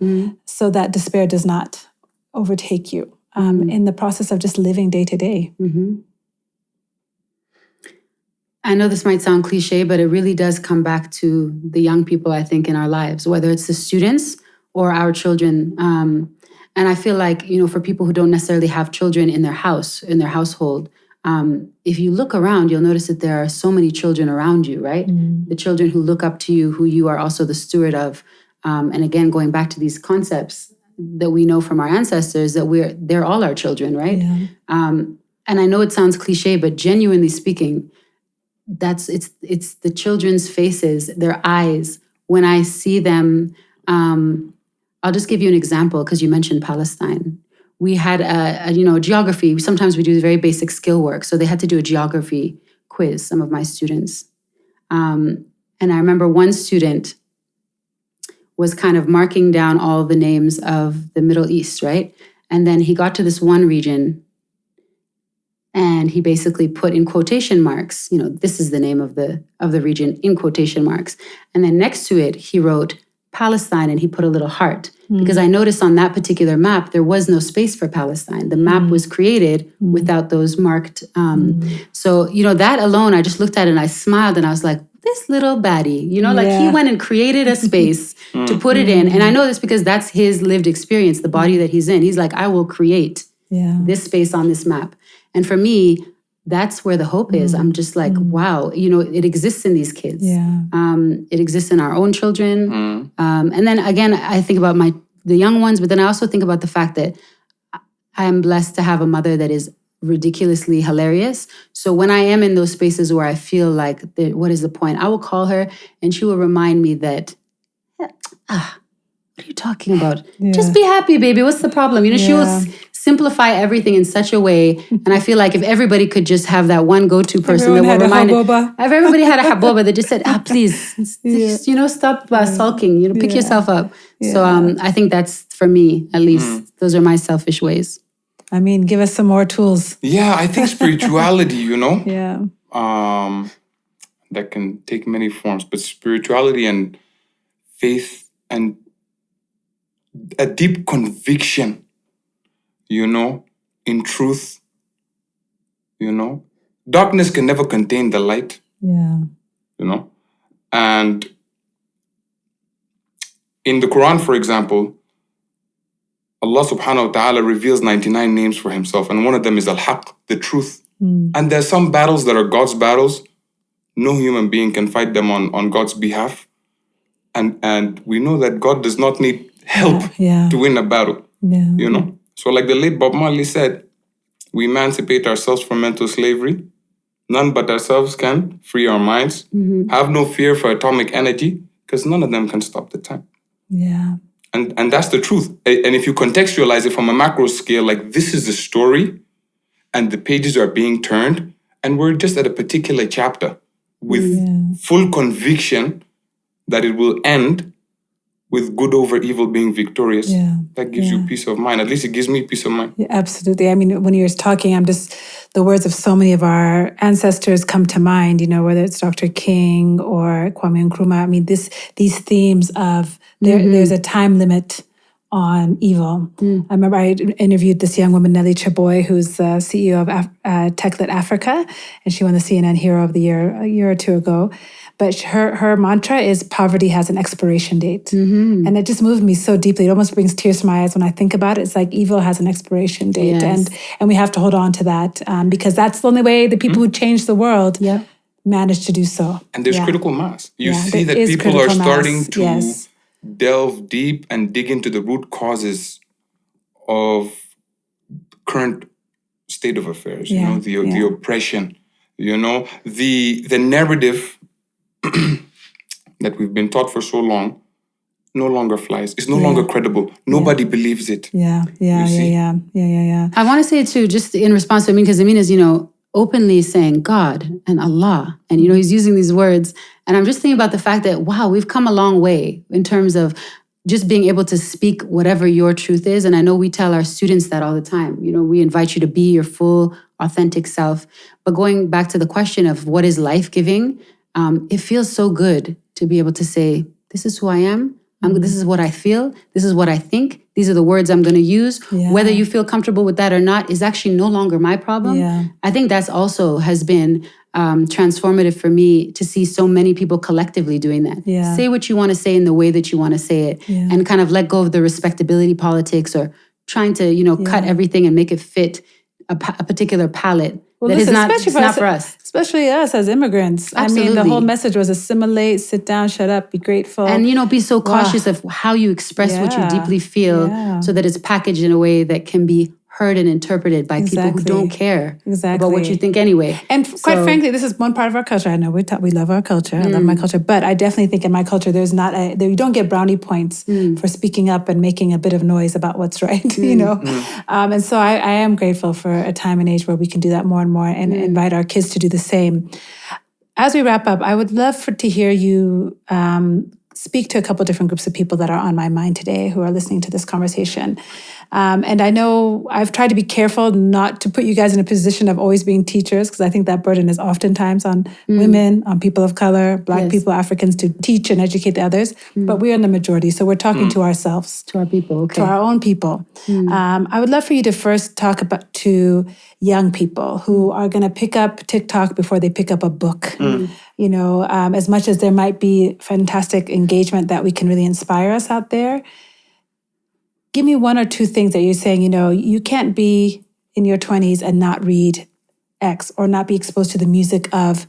so that despair does not overtake you in the process of just living day to day? I know this might sound cliche, but it really does come back to the young people, I think, in our lives, whether it's the students or our children. And I feel like, for people who don't necessarily have children in their household, if you look around, you'll notice that there are so many children around you, right? The children who look up to you, who you are also the steward of. And again, going back to these concepts that we know from our ancestors, that they're all our children, right? Yeah. And I know it sounds cliche, but genuinely speaking, it's the children's faces, their eyes. When I see them, I'll just give you an example because you mentioned Palestine. We had a geography. Sometimes we do very basic skill work, so they had to do a geography quiz. Some of my students, and I remember one student was kind of marking down all the names of the Middle East, right? And then he got to this one region. And he basically put in quotation marks, this is the name of the region in quotation marks. And then next to it, he wrote Palestine, and he put a little heart. Because I noticed on that particular map, there was no space for Palestine. The map was created without those marked. So, that alone, I just looked at it and I smiled and I was like, this little baddie, he went and created a space to put it in. And I know this because that's his lived experience, the body that he's in. He's like, I will create this space on this map. And for me, that's where the hope is. I'm just like, wow, it exists in these kids. Yeah. It exists in our own children. And then again, I think about the young ones, but then I also think about the fact that I am blessed to have a mother that is ridiculously hilarious. So when I am in those spaces where I feel like, what is the point? I will call her and she will remind me that, what are you talking about? Just be happy, baby. What's the problem? She will simplify everything in such a way. And I feel like if everybody could just have that one go-to person Everyone that had will a remind haboba. if everybody had a haboba that just said, please, just, stop sulking, pick yourself up. So I think that's, for me, at least, those are my selfish ways. I mean, give us some more tools. Yeah, I think spirituality, Yeah. That can take many forms, but spirituality and faith and a deep conviction, in truth, darkness can never contain the light, Yeah. And in the Quran, for example, Allah subhanahu wa ta'ala reveals 99 names for himself, and one of them is al-haq, the truth. And there's some battles that are God's battles. No human being can fight them on God's behalf. And we know that God does not need help to win a battle. Yeah. So like the late Bob Marley said, we emancipate ourselves from mental slavery. None but ourselves can free our minds. Have no fear for atomic energy, because none of them can stop the time. Yeah. And that's the truth. And if you contextualize it from a macro scale, like this is the story, and the pages are being turned, and we're just at a particular chapter with full conviction that it will end with good over evil being victorious. That gives you peace of mind. At least it gives me peace of mind. Yeah, absolutely. I mean, when you're talking, the words of so many of our ancestors come to mind, whether it's Dr. King or Kwame Nkrumah. I mean, these themes of there's a time limit on evil. I remember I interviewed this young woman, Nelly Chaboy, who's the CEO of TechLit Africa, and she won the CNN Hero of the Year a year or two ago. But her mantra is poverty has an expiration date. And it just moved me so deeply. It almost brings tears to my eyes when I think about it. It's like evil has an expiration date. Yes. And we have to hold on to that because that's the only way the people who change the world manage to do so. And there's critical mass. You see that people are starting to delve deep and dig into the root causes of current state of affairs, the oppression, the narrative that we've been taught for so long no longer flies. It's no longer credible. Nobody believes it. Yeah. I want to say too, just in response to Amin, because Amin is, openly saying God and Allah, and he's using these words, and I'm just thinking about the fact that wow, we've come a long way in terms of just being able to speak whatever your truth is. And I know we tell our students that all the time. We invite you to be your full, authentic self. But going back to the question of what is life-giving, it feels so good to be able to say, this is who I am. This is what I feel. This is what I think. These are the words I'm going to use. Whether you feel comfortable with that or not is actually no longer my problem. I think that's also has been transformative for me to see so many people collectively doing that. Say what you want to say in the way that you want to say it, and kind of let go of the respectability politics or trying to, cut everything and make it fit a particular palette. Well, that listen, is not for us. Especially us as immigrants. Absolutely. I mean, the whole message was assimilate, sit down, shut up, be grateful. And, be so cautious of how you express what you deeply feel so that it's packaged in a way that can be heard and interpreted by people who don't care about what you think anyway. And quite frankly, this is one part of our culture. I know we love our culture. I love my culture. But I definitely think in my culture, you don't get brownie points for speaking up and making a bit of noise about what's right, And so I am grateful for a time and age where we can do that more and more and invite our kids to do the same. As we wrap up, I would love to hear you speak to a couple different groups of people that are on my mind today who are listening to this conversation. And I know I've tried to be careful not to put you guys in a position of always being teachers, because I think that burden is oftentimes on women, on people of color, Black people, Africans, to teach and educate the others. But we're in the majority, so we're talking to ourselves. To our people, to our own people. I would love for you to first talk to young people who are going to pick up TikTok before they pick up a book. As much as there might be fantastic engagement that we can really inspire us out there, give me one or two things that you're saying, you can't be in your 20s and not read X or not be exposed to the music of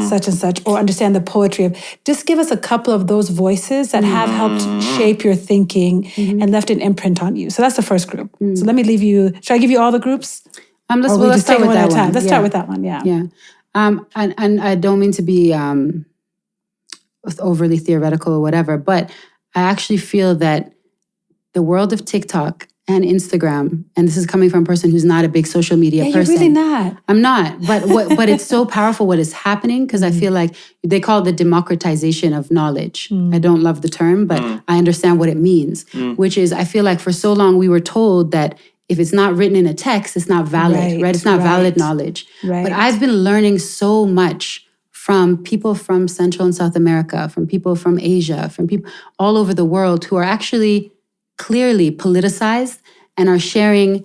such and such or understand the poetry of. Just give us a couple of those voices that have helped shape your thinking and left an imprint on you. So that's the first group. So let me leave you. Should I give you all the groups? Let's start with that one. Let's start with that one. Yeah. And I don't mean to be overly theoretical or whatever, but I actually feel that the world of TikTok and Instagram, and this is coming from a person who's not a big social media person. You're really not. I'm not, but it's so powerful what is happening, because I feel like they call it the democratization of knowledge. I don't love the term, but I understand what it means, which is I feel like for so long we were told that if it's not written in a text, it's not valid, right? It's not valid knowledge. Right. But I've been learning so much from people from Central and South America, from people from Asia, from people all over the world who are actually clearly politicized and are sharing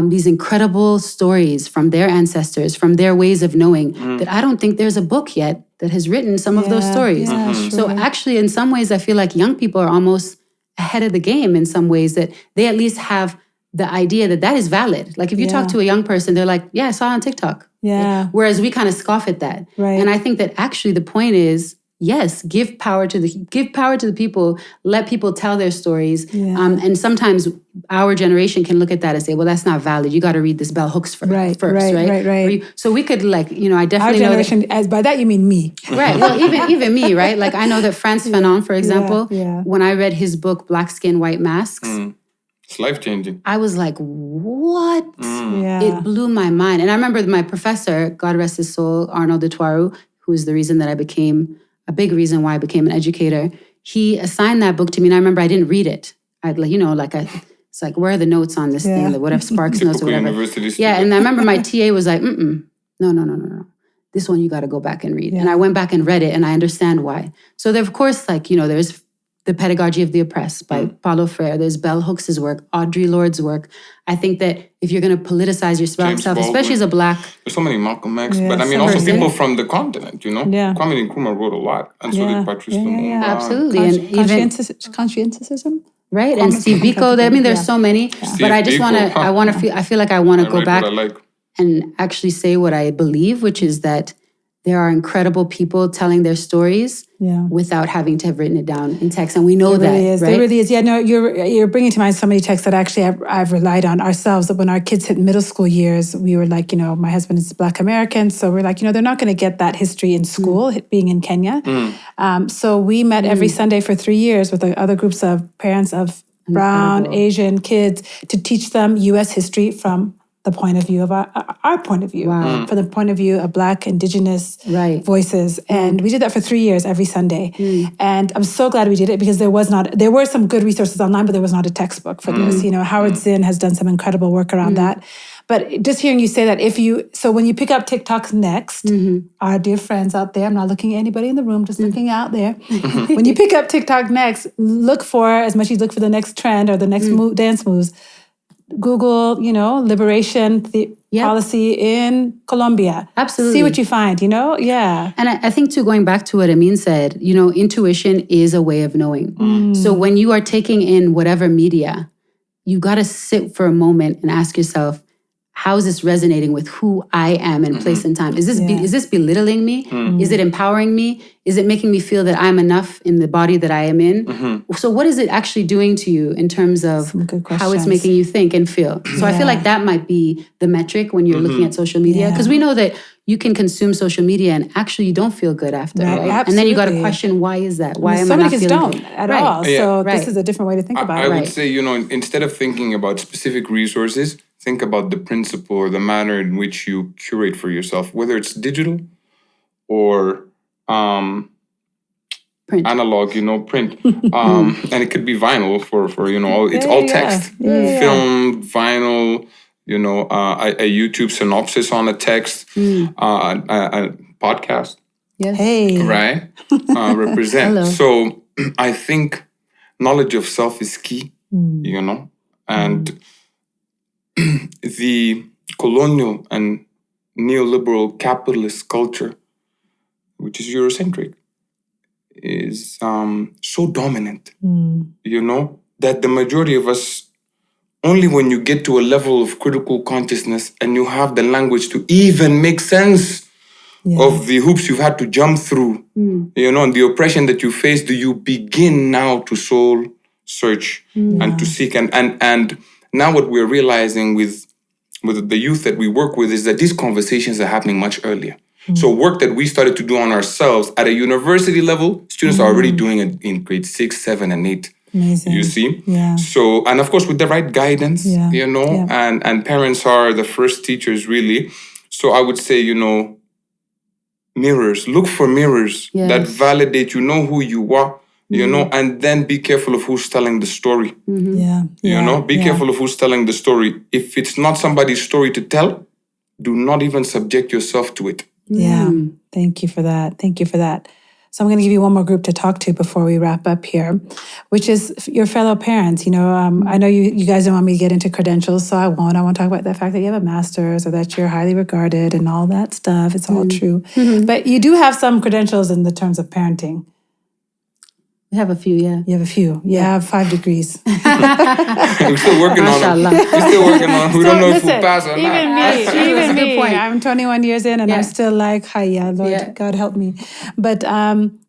these incredible stories from their ancestors, from their ways of knowing, that I don't think there's a book yet that has written some of those stories. So actually, in some ways, I feel like young people are almost ahead of the game in some ways, that they at least have the idea that that is valid. Like if you talk to a young person, they're like, yeah, I saw it on TikTok. Yeah. Whereas we kind of scoff at that. Right. And I think that actually the point is, yes, give power to the people, let people tell their stories. And sometimes our generation can look at that and say, well, that's not valid. You got to read this bell hooks first, right? So we could I definitely our generation, know as by that you mean me. Right. Well, even me, right? Like I know that Frantz Fanon, for example, when I read his book, Black Skin, White Masks, it's life-changing. I was like, what? Yeah. It blew my mind. And I remember my professor, God rest his soul, Arnold de Toiroux, who is the reason that I became, a big reason why I became an educator. He assigned that book to me, and I remember I didn't read it. It's like, where are the notes on this thing? Like, whatever, Sparks notes or whatever. Yeah, and I remember my TA was like, no. This one you got to go back and read. And I went back and read it, and I understand why. So there, of course, there's The Pedagogy of the Oppressed by Paulo Freire. There's Bell Hooks' work, Audre Lorde's work. I think that if you're going to politicize yourself, especially as a Black... There's so many Malcolm X, but I mean also people from the continent, Yeah. Kwame Nkrumah wrote a lot. And so did Patrice Lumumba. Absolutely. Conscientism? Right, and Steve Biko. I mean, there's so many. But I just want to, I feel like I want to go back and actually say what I believe, which is that there are incredible people telling their stories without having to have written it down in text. And we know that, right? There really is. Yeah, no, you're bringing to mind so many texts that actually I've relied on ourselves. That when our kids hit middle school years, we were like, my husband is Black American. So we're like, they're not going to get that history in school, being in Kenya. So we met every Sunday for 3 years with other groups of parents of brown, Asian kids to teach them U.S. history from the point of view of our point of view, from the point of view of Black, Indigenous voices. And we did that for 3 years every Sunday. And I'm so glad we did it, because there were some good resources online, but there was not a textbook for this. Howard Zinn has done some incredible work around that. But just hearing you say that, so when you pick up TikTok next, our dear friends out there, I'm not looking at anybody in the room, just looking out there. When you pick up TikTok next, look for, as much as you look for the next trend or the next dance moves, Google, liberation policy in Colombia. Absolutely. See what you find, Yeah. And I think, too, going back to what Amin said, intuition is a way of knowing. So when you are taking in whatever media, you got to sit for a moment and ask yourself, how is this resonating with who I am in place and time? Is this belittling me? Is it empowering me? Is it making me feel that I'm enough in the body that I am in? So what is it actually doing to you in terms of how it's making you think and feel? So I feel like that might be the metric when you're looking at social media. Because we know that you can consume social media and actually you don't feel good after, right? Absolutely. And then you got to question, why is that? Why am I not feeling good? So many kids don't at all. Yeah. So this is a different way to think about it. I would say, instead of thinking about specific resources, think about the principle or the manner in which you curate for yourself, whether it's digital or print. Analog, print. And it could be vinyl for it's all text. Film, vinyl, a YouTube synopsis on a text, a podcast. Yes. Hey. Right? Represent. Hello. So I think knowledge of self is key, and the colonial and neoliberal capitalist culture, which is Eurocentric, is so dominant, that the majority of us, only when you get to a level of critical consciousness and you have the language to even make sense of the hoops you've had to jump through, and the oppression that you face, do you begin now to soul search and to seek. And now what we're realizing with the youth that we work with is that these conversations are happening much earlier. So work that we started to do on ourselves at a university level, students are already doing it in grade 6, 7, and 8. Amazing. You see? Yeah. So, and of course, with the right guidance, Yeah. you know, Yeah. and parents are the first teachers, really. So I would say, you know, mirrors, look for mirrors that Yes. validate, you know, who you are, you know, and then be careful of who's telling the story. Yeah. You know, be Yeah. careful of who's telling the story. If it's not somebody's story to tell, do not even subject yourself to it. Yeah. Thank you for that. Thank you for that. So I'm going to give you one more group to talk to before we wrap up here, which is your fellow parents. You know, I know you guys don't want me to get into credentials, so I won't. I want to talk about the fact that you have a master's or that you're highly regarded and all that stuff. It's all true. But you do have some credentials in the terms of parenting. We have a few, yeah. You have a few. You have 5 degrees. We're still working on them. Mashallah. We're still working on them. We don't know if we'll pass or not. Even me, That's a even good me. point. I'm 21 years in and I'm still like, hiya, Lord, Yeah. God help me. But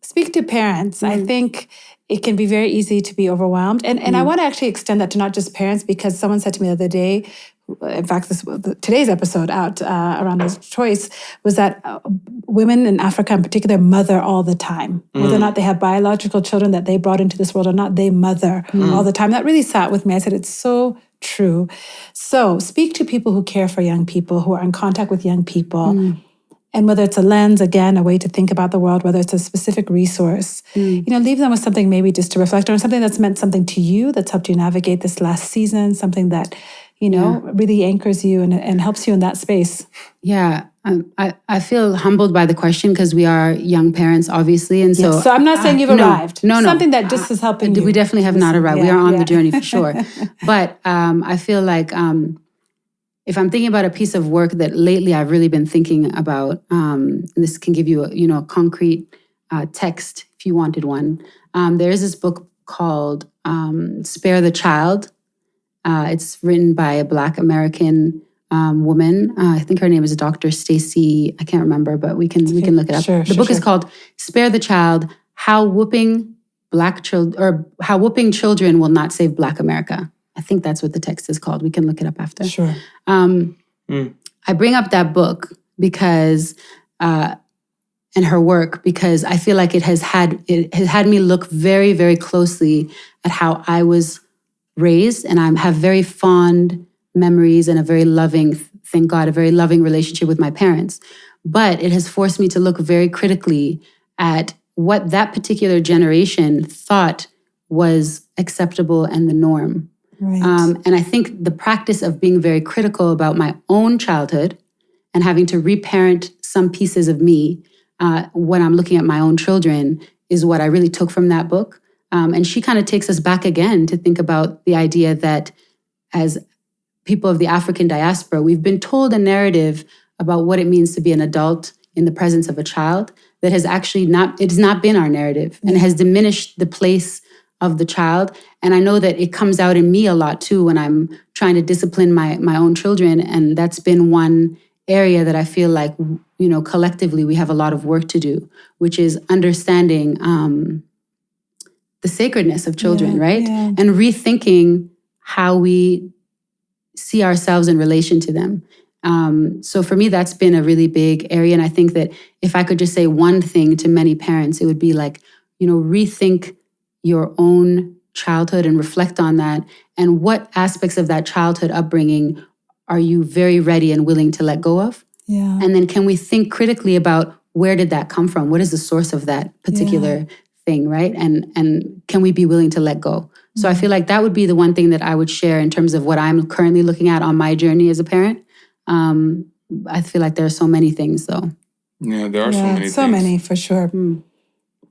speak to parents. I think it can be very easy to be overwhelmed. And I want to actually extend that to not just parents, because someone said to me the other day, in fact, today's episode out around this choice was that women in Africa in particular mother all the time. Whether or not they have biological children that they brought into this world or not, they mother all the time. That really sat with me. I said, it's so true. So speak to people who care for young people, who are in contact with young people. And whether it's a lens, again, a way to think about the world, whether it's a specific resource, you know, leave them with something maybe just to reflect on, something that's meant something to you, that's helped you navigate this last season, something that, you know, really anchors you and helps you in that space. Yeah. I feel humbled by the question because we are young parents, obviously. And so, So I'm not saying you've arrived. No. Something that just is helping you. We definitely have not arrived. We are on the journey for sure. But I feel like if I'm thinking about a piece of work that lately I've really been thinking about, and this can give you a concrete text if you wanted one. There is this book called Spare the Child. It's written by a Black American woman. I think her name is Dr. Stacy. I can't remember, but we can look it up. The book is called Spare the Child: How Whooping Children Will Not Save Black America. I think that's what the text is called. We can look it up after. Sure. I bring up that book because, and her work, because I feel like it has had me look very, very closely at how I was raised, and I have very fond memories and a very loving, thank God, a very loving relationship with my parents. But it has forced me to look very critically at what that particular generation thought was acceptable and the norm. Right. And I think the practice of being very critical about my own childhood and having to reparent some pieces of me when I'm looking at my own children is what I really took from that book. And she kind of takes us back again to think about the idea that as people of the African diaspora, we've been told a narrative about what it means to be an adult in the presence of a child that has actually it has not been our narrative and has diminished the place of the child. And I know that it comes out in me a lot too when I'm trying to discipline my own children. And that's been one area that I feel like, collectively we have a lot of work to do, which is understanding the sacredness of children, right? Yeah. And rethinking how we see ourselves in relation to them. So for me, that's been a really big area. And I think that if I could just say one thing to many parents, it would be like, rethink your own childhood and reflect on that. And what aspects of that childhood upbringing are you very ready and willing to let go of? Yeah. And then can we think critically about where did that come from? What is the source of that particular thing, right? And can we be willing to let go? So I feel like that would be the one thing that I would share in terms of what I'm currently looking at on my journey as a parent. I feel like there are so many things, though. Yeah, there are so many things. So many, for sure.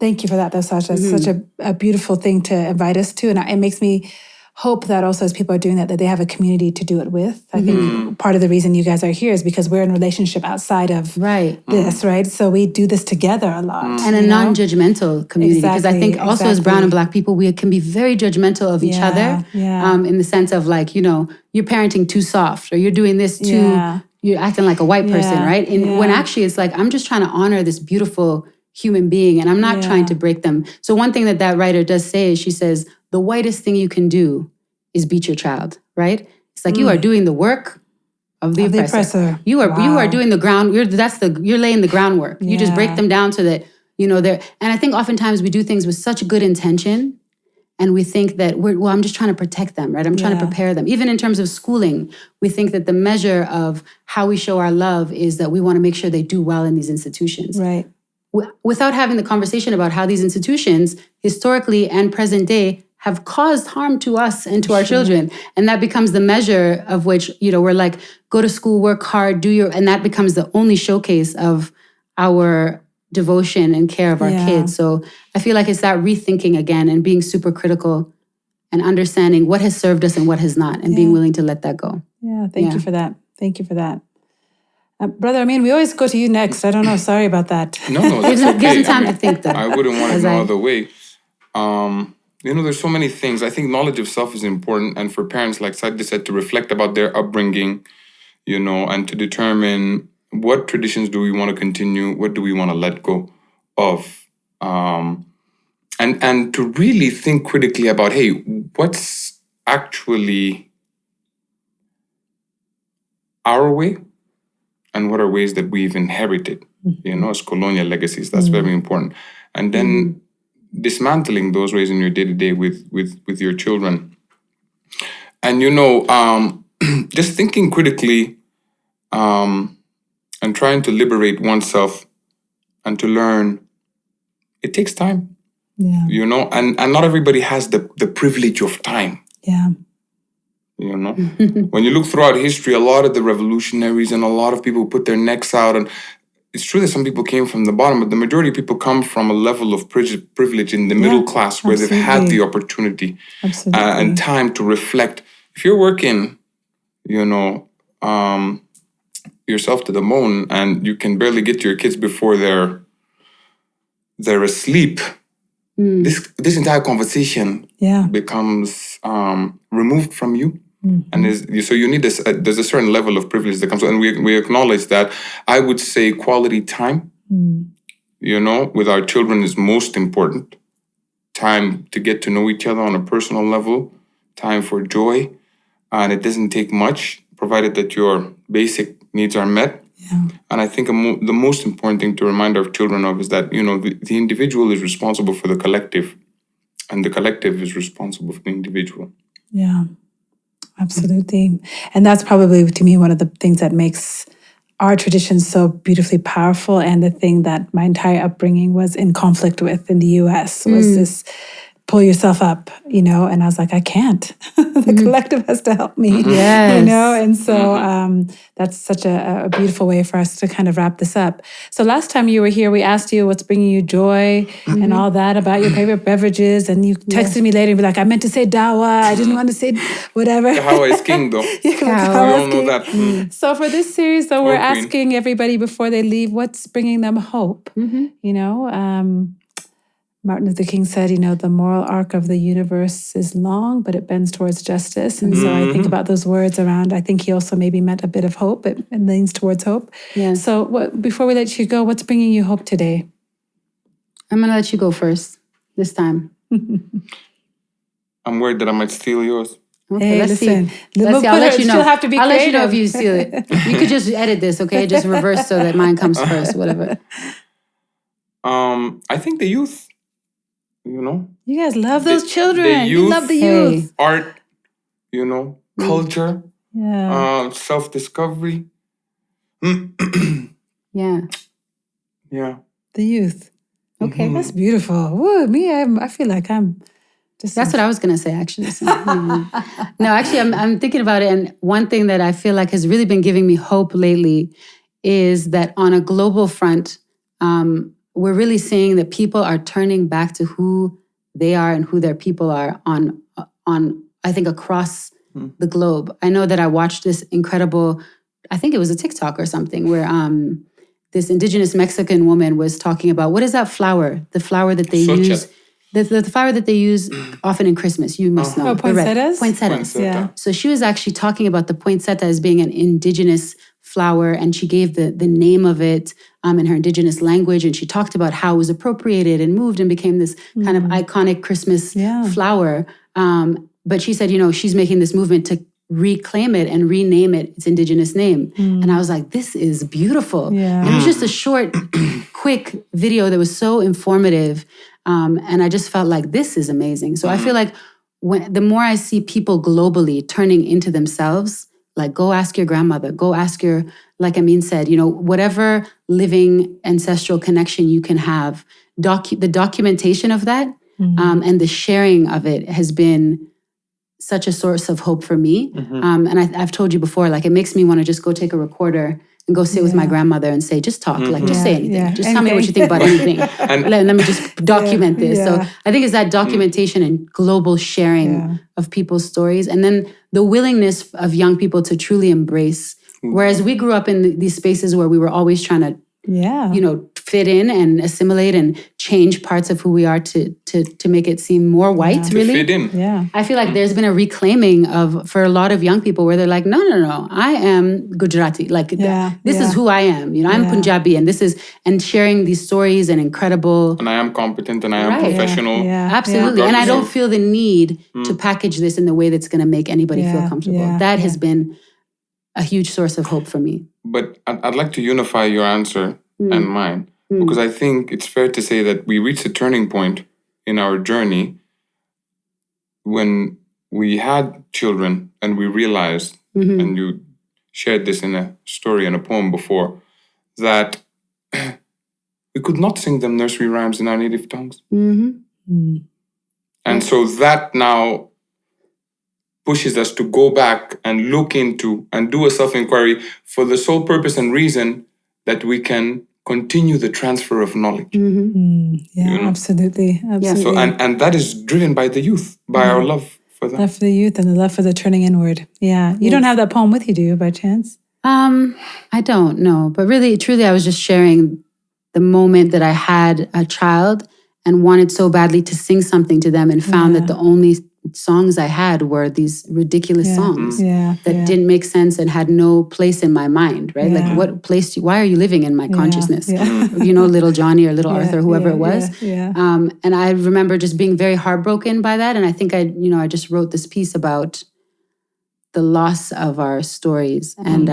Thank you for that, though, Sajda. It's such a beautiful thing to invite us to. And it makes me hope that also as people are doing that they have a community to do it with. I think part of the reason you guys are here is because we're in a relationship outside of this, right? So we do this together a lot. And a non-judgmental community. Because I think also as brown and Black people, we can be very judgmental of each other in the sense of like, you're parenting too soft or you're doing this too, you're acting like a white person, right? And when actually it's like, I'm just trying to honor this beautiful human being and I'm not trying to break them. So one thing that writer does say is she says, the whitest thing you can do is beat your child, right? It's like you are doing the work of the oppressor. You are doing the ground. You're laying the groundwork. You just break them down so that they're. And I think oftentimes we do things with such good intention, And we think that I'm just trying to protect them, right? I'm trying to prepare them. Even in terms of schooling, we think that the measure of how we show our love is that we want to make sure they do well in these institutions. Right. Without having the conversation about how these institutions, historically and present day, have caused harm to us and to our children. And that becomes the measure of which, we're like, go to school, work hard, and that becomes the only showcase of our devotion and care of our kids. So I feel like it's that rethinking again and being super critical and understanding what has served us and what has not, and being willing to let that go. Yeah, thank you for that. Thank you for that. Brother Amin, we always go to you next. I don't know. Sorry about that. No, that's okay. Give them time to think, though. I wouldn't want it no other way. There's so many things. I think knowledge of self is important. And for parents, like Sajda said, to reflect about their upbringing, and to determine what traditions do we want to continue, what do we want to let go of, and to really think critically about, hey, what's actually our way and what are ways that we've inherited, as colonial legacies. That's very important. And then dismantling those ways in your day-to-day with your children. And, just thinking critically and trying to liberate oneself and to learn, it takes time. Yeah. And not everybody has the privilege of time. Yeah. When you look throughout history, a lot of the revolutionaries and a lot of people put their necks out. And it's true that some people came from the bottom, but the majority of people come from a level of privilege in the middle class where they've had the opportunity and time to reflect. If you're working, yourself to the bone and you can barely get to your kids before they're asleep, this entire conversation becomes removed from you. And so you need this. There's a certain level of privilege that comes, and we acknowledge that. I would say quality time, with our children is most important. Time to get to know each other on a personal level, time for joy, and it doesn't take much, provided that your basic needs are met. Yeah. And I think the most important thing to remind our children of is that the individual is responsible for the collective, and the collective is responsible for the individual. Yeah. Absolutely. And that's probably, to me, one of the things that makes our tradition so beautifully powerful, and the thing that my entire upbringing was in conflict with in the US was this pull yourself up, and I was like, I can't. The collective has to help me, and so that's such a beautiful way for us to kind of wrap this up. So last time you were here, we asked you what's bringing you joy and all that about your favorite beverages, and you texted me later and be like, I meant to say dawa, I didn't want to say whatever. Kahawa is king, though. We all know that. So for this series, though, we're asking everybody before they leave, what's bringing them hope? Martin Luther King said, the moral arc of the universe is long, but it bends towards justice. And so I think about those words around, I think he also maybe meant a bit of hope. It leans towards hope. Yeah. So before we let you go, what's bringing you hope today? I'm going to let you go first this time. I'm worried that I might steal yours. Okay, hey, let's listen. see. Let's see. I'll let you know. Have to be I'll creative. let you know if you steal it. You could just edit this, okay? Just reverse so that mine comes first, whatever. I think the youth. You guys love those children. You love the youth. Art, culture, self-discovery. Yeah. The youth. Okay. That's beautiful. Woo, I feel like I'm just... That's what I was going to say, actually. So, no, actually, I'm thinking about it. And one thing that I feel like has really been giving me hope lately is that on a global front, we're really seeing that people are turning back to who they are and who their people are on I think, across the globe. I know that I watched this incredible, I think it was a TikTok or something, where this indigenous Mexican woman was talking about, what is that flower? The flower that they use. The flower that they use often in Christmas, you must know. Poinsettias? Poinsettias. Yeah. So she was actually talking about the poinsettia as being an indigenous flower, and she gave the name of it in her indigenous language, and she talked about how it was appropriated and moved and became this kind of iconic Christmas flower. But she said, she's making this movement to reclaim it and rename it its indigenous name. And I was like, this is beautiful. Yeah. And it was just a short, quick video that was so informative. And I just felt like this is amazing. So I feel like the more I see people globally turning into themselves, like go ask your grandmother, go ask your, like Amin said, whatever living ancestral connection you can have, the documentation of that and the sharing of it has been such a source of hope for me. And I've told you before, like it makes me want to just go take a recorder and go sit with my grandmother and say, just talk, like just say anything. Just tell me what you think about anything. Let me just document this. So I think it's that documentation and global sharing of people's stories. And then the willingness of young people to truly embrace. Whereas we grew up in these spaces where we were always trying to, fit in and assimilate and change parts of who we are to make it seem more white, really. To fit in. Yeah. I feel like there's been a reclaiming for a lot of young people where they're like, no, I am Gujarati. Like, this is who I am. I'm Punjabi and sharing these stories and incredible. And I am competent and I am professional. Absolutely. And I don't feel the need to package this in the way that's going to make anybody feel comfortable. That has been a huge source of hope for me. But I'd like to unify your answer and mine, because I think it's fair to say that we reached a turning point in our journey when we had children and we realized, and you shared this in a story and a poem before, that we could not sing them nursery rhymes in our native tongues. And so that now pushes us to go back and look into and do a self-inquiry for the sole purpose and reason that we can continue the transfer of knowledge. Absolutely. So and that is driven by the youth, by our love for them. Love for the youth and the love for the turning inward. Yeah. You don't have that poem with you, do you, by chance? I don't know. But really, truly, I was just sharing the moment that I had a child and wanted so badly to sing something to them and found that the only songs I had were these ridiculous songs that didn't make sense and had no place in my mind, right? Like what place, why are you living in my consciousness? Little Johnny or little Arthur, whoever it was. And I remember just being very heartbroken by that. And I think I just wrote this piece about the loss of our stories. And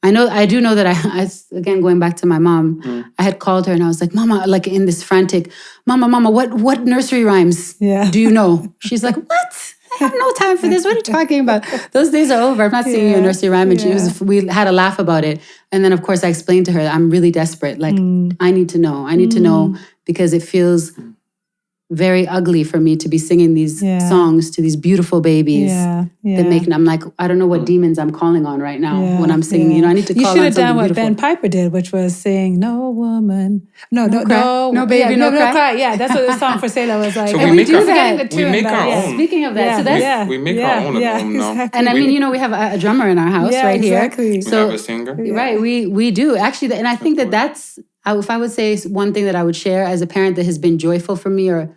I do know that I again, going back to my mom, I had called her and I was like, Mama, like in this frantic, Mama, what nursery rhymes do you know? She's like, what? I have no time for this. What are you talking about? Those days are over. I'm not singing you a nursery rhyme. And we had a laugh about it. And then of course I explained to her, I'm really desperate. Like I need to know. I need to know because it feels very ugly for me to be singing these songs to these beautiful babies that make. I'm like, I don't know what demons I'm calling on right now when I'm singing. I need to call on something beautiful. You should have done what Ben Piper did, which was saying, "No woman, no baby, no cry." Yeah, that's what the song for Selah was like. So and we do that. We make our own. Speaking of that, so that's we make our own at home now. Exactly. And I mean, we have a drummer in our house right here. So we have a singer. Right, we do actually, and I think that's if I would say one thing that I would share as a parent that has been joyful for me or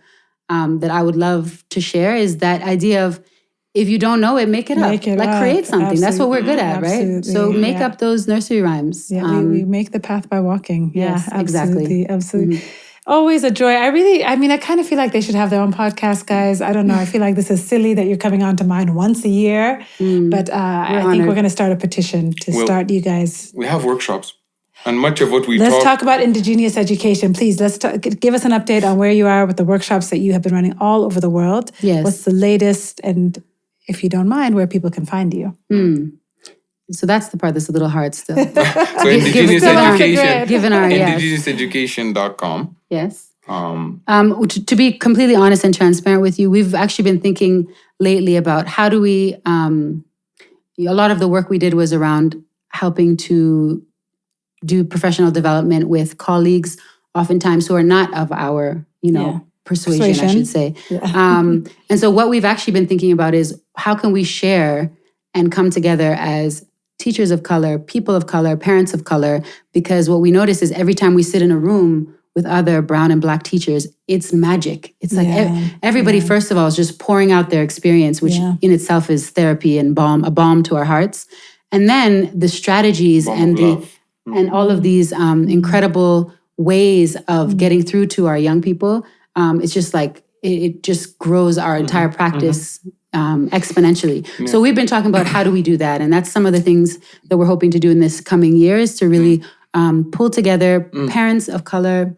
that I would love to share is that idea of if you don't know it, make it up. Create something. Absolutely. That's what we're good at, right? So make up those nursery rhymes. Yeah, we make the path by walking. Yes, absolutely. Always a joy. I kind of feel like they should have their own podcast, guys. I don't know. I feel like this is silly that you're coming on to mine once a year. But I think we're going to start a petition to start you guys. We have workshops. And much of what Let's talk about Indigenous education, please. Give us an update on where you are with the workshops that you have been running all over the world. Yes. What's the latest? And if you don't mind, where people can find you. So that's the part that's a little hard still. So Indigenous education. Given our IndigenousEducation.com. Yes. To be completely honest and transparent with you, we've actually been thinking lately about how do we. A lot of the work we did was around helping to do professional development with colleagues, oftentimes who are not of our, persuasion, I should say. Yeah. And so what we've actually been thinking about is how can we share and come together as teachers of color, people of color, parents of color, because what we notice is every time we sit in a room with other brown and black teachers, it's magic. It's like everybody, first of all, is just pouring out their experience, which in itself is therapy and a balm to our hearts. And then the strategies and all of these incredible ways of getting through to our young people, it's just like, it just grows our entire practice exponentially. Yeah. So we've been talking about how do we do that? And that's some of the things that we're hoping to do in this coming year is to really pull together parents of color,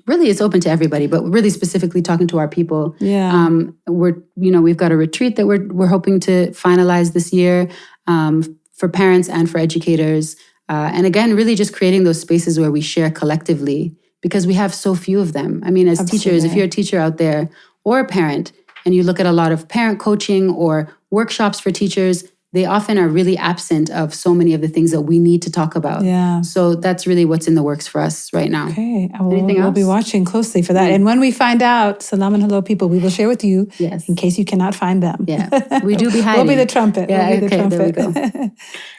really it's open to everybody, but really specifically talking to our people. Yeah. We've got a retreat that we're hoping to finalize this year for parents and for educators. And again, really just creating those spaces where we share collectively because we have so few of them. I mean, as teachers, if you're a teacher out there or a parent, and you look at a lot of parent coaching or workshops for teachers, they often are really absent of so many of the things that we need to talk about. Yeah. So that's really what's in the works for us right now. Okay. Anything else? We'll be watching closely for that. And when we find out, Salam and Hello people, we will share with you in case you cannot find them. Yeah. We do be hiding. We'll be the trumpet. Yeah, we'll be the trumpet. There we go.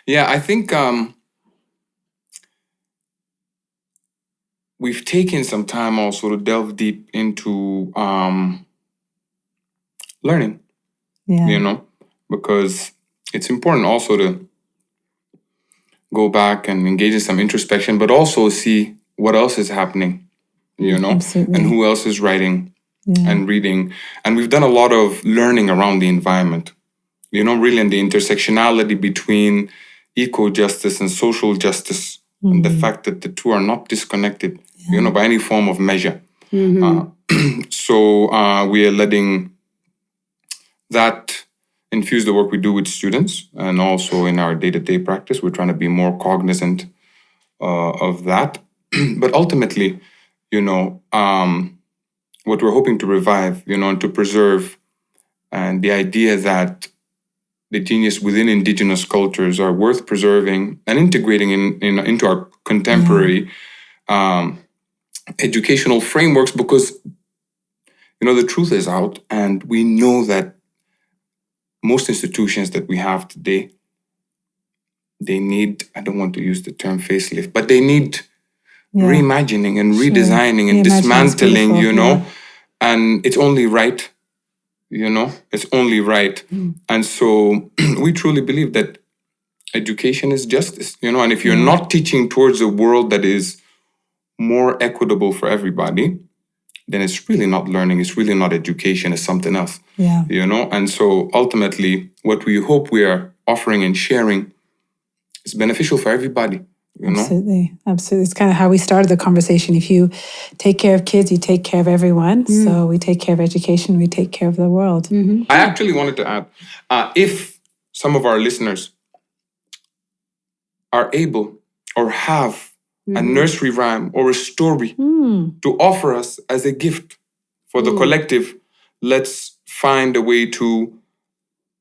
Yeah, I think we've taken some time also to delve deep into learning, because it's important also to go back and engage in some introspection, but also see what else is happening, Absolutely. and who else is writing and reading. And we've done a lot of learning around the environment, really in the intersectionality between eco-justice and social justice, and the fact that the two are not disconnected, by any form of measure. So we are letting that infuse the work we do with students, and also in our day-to-day practice, we're trying to be more cognizant of that. But ultimately, what we're hoping to revive, and to preserve, and the idea that the genius within Indigenous cultures are worth preserving and integrating into our contemporary educational frameworks, because, the truth is out, and we know that most institutions that we have today, they need, I don't want to use the term facelift, but they need reimagining and redesigning and dismantling, and it's only right, it's only right. And so we truly believe that education is justice, and if you're not teaching towards a world that is more equitable for everybody, then it's really not learning, it's really not education, it's something else. And so ultimately, what we hope we are offering and sharing is beneficial for everybody. Absolutely. It's kind of how we started the conversation. If you take care of kids, you take care of everyone. So we take care of education, we take care of the world. I actually wanted to add, if some of our listeners are able or have a nursery rhyme or a story to offer us as a gift for the collective, let's find a way to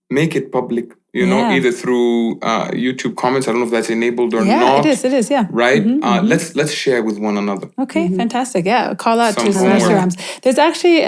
make it public, either through YouTube comments. I don't know if that's enabled or not. It is, yeah. Right? Let's share with one another. Okay, fantastic. Yeah, call out Some to the nursery homework. rhymes. There's actually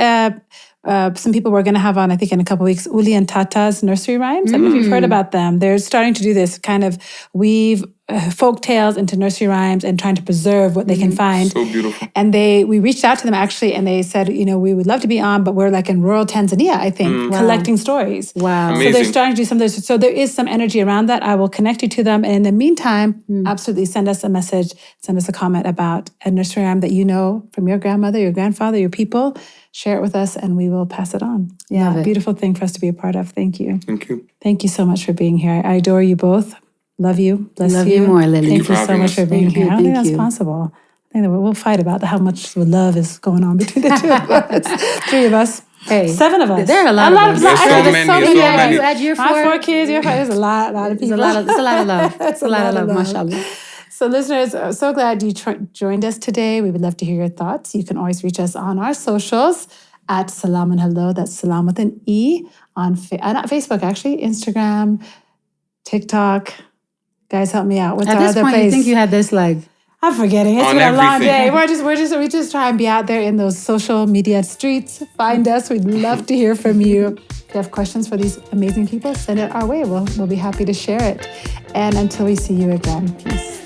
some people we're going to have on, I think, in a couple of weeks, Uli and Tata's nursery rhymes. I don't know if you've heard about them. They're starting to do this, kind of weave folk tales into nursery rhymes and trying to preserve what they can find. So beautiful. And we reached out to them actually, and they said, we would love to be on, but we're like in rural Tanzania, I think, collecting stories. Wow. Amazing. So they're starting to do some of this. So there is some energy around that. I will connect you to them. And in the meantime, absolutely send us a message, send us a comment about a nursery rhyme that you know from your grandmother, your grandfather, your people. Share it with us and we will pass it on. Yeah, beautiful thing for us to be a part of. Thank you. Thank you. Thank you so much for being here. I adore you both. Love you. Bless you. Love you more, Lily. Thank you so much for being here. I don't think Thank that's you. possible. I think that we'll fight about how much love is going on between the two of us. 3 of us. Hey, 7 of us. there are a lot of us. There's so There's many, so many. You add your 4. My 4 kids, your 5. There's a lot of people. It's a lot of love. It's a lot of love, mashallah. So listeners, so glad you joined us today. We would love to hear your thoughts. You can always reach us on our socials at Salam and Hello. That's Salam with an E on not Facebook, actually. Instagram, TikTok. Guys, help me out. What's At our this other point, place? you think you had this like... I'm forgetting. It's On been a long day. everything. We just try and be out there in those social media streets. Find us. We'd love to hear from you. If you have questions for these amazing people, send it our way. We'll be happy to share it. And until we see you again, peace.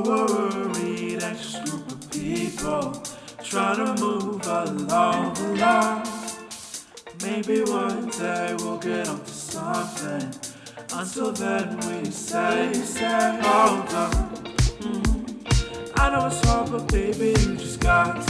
Worried, anxious group of people trying to move along. Maybe one day we'll get onto something. Until then, we say, hold on. I know it's hard, but baby, you just got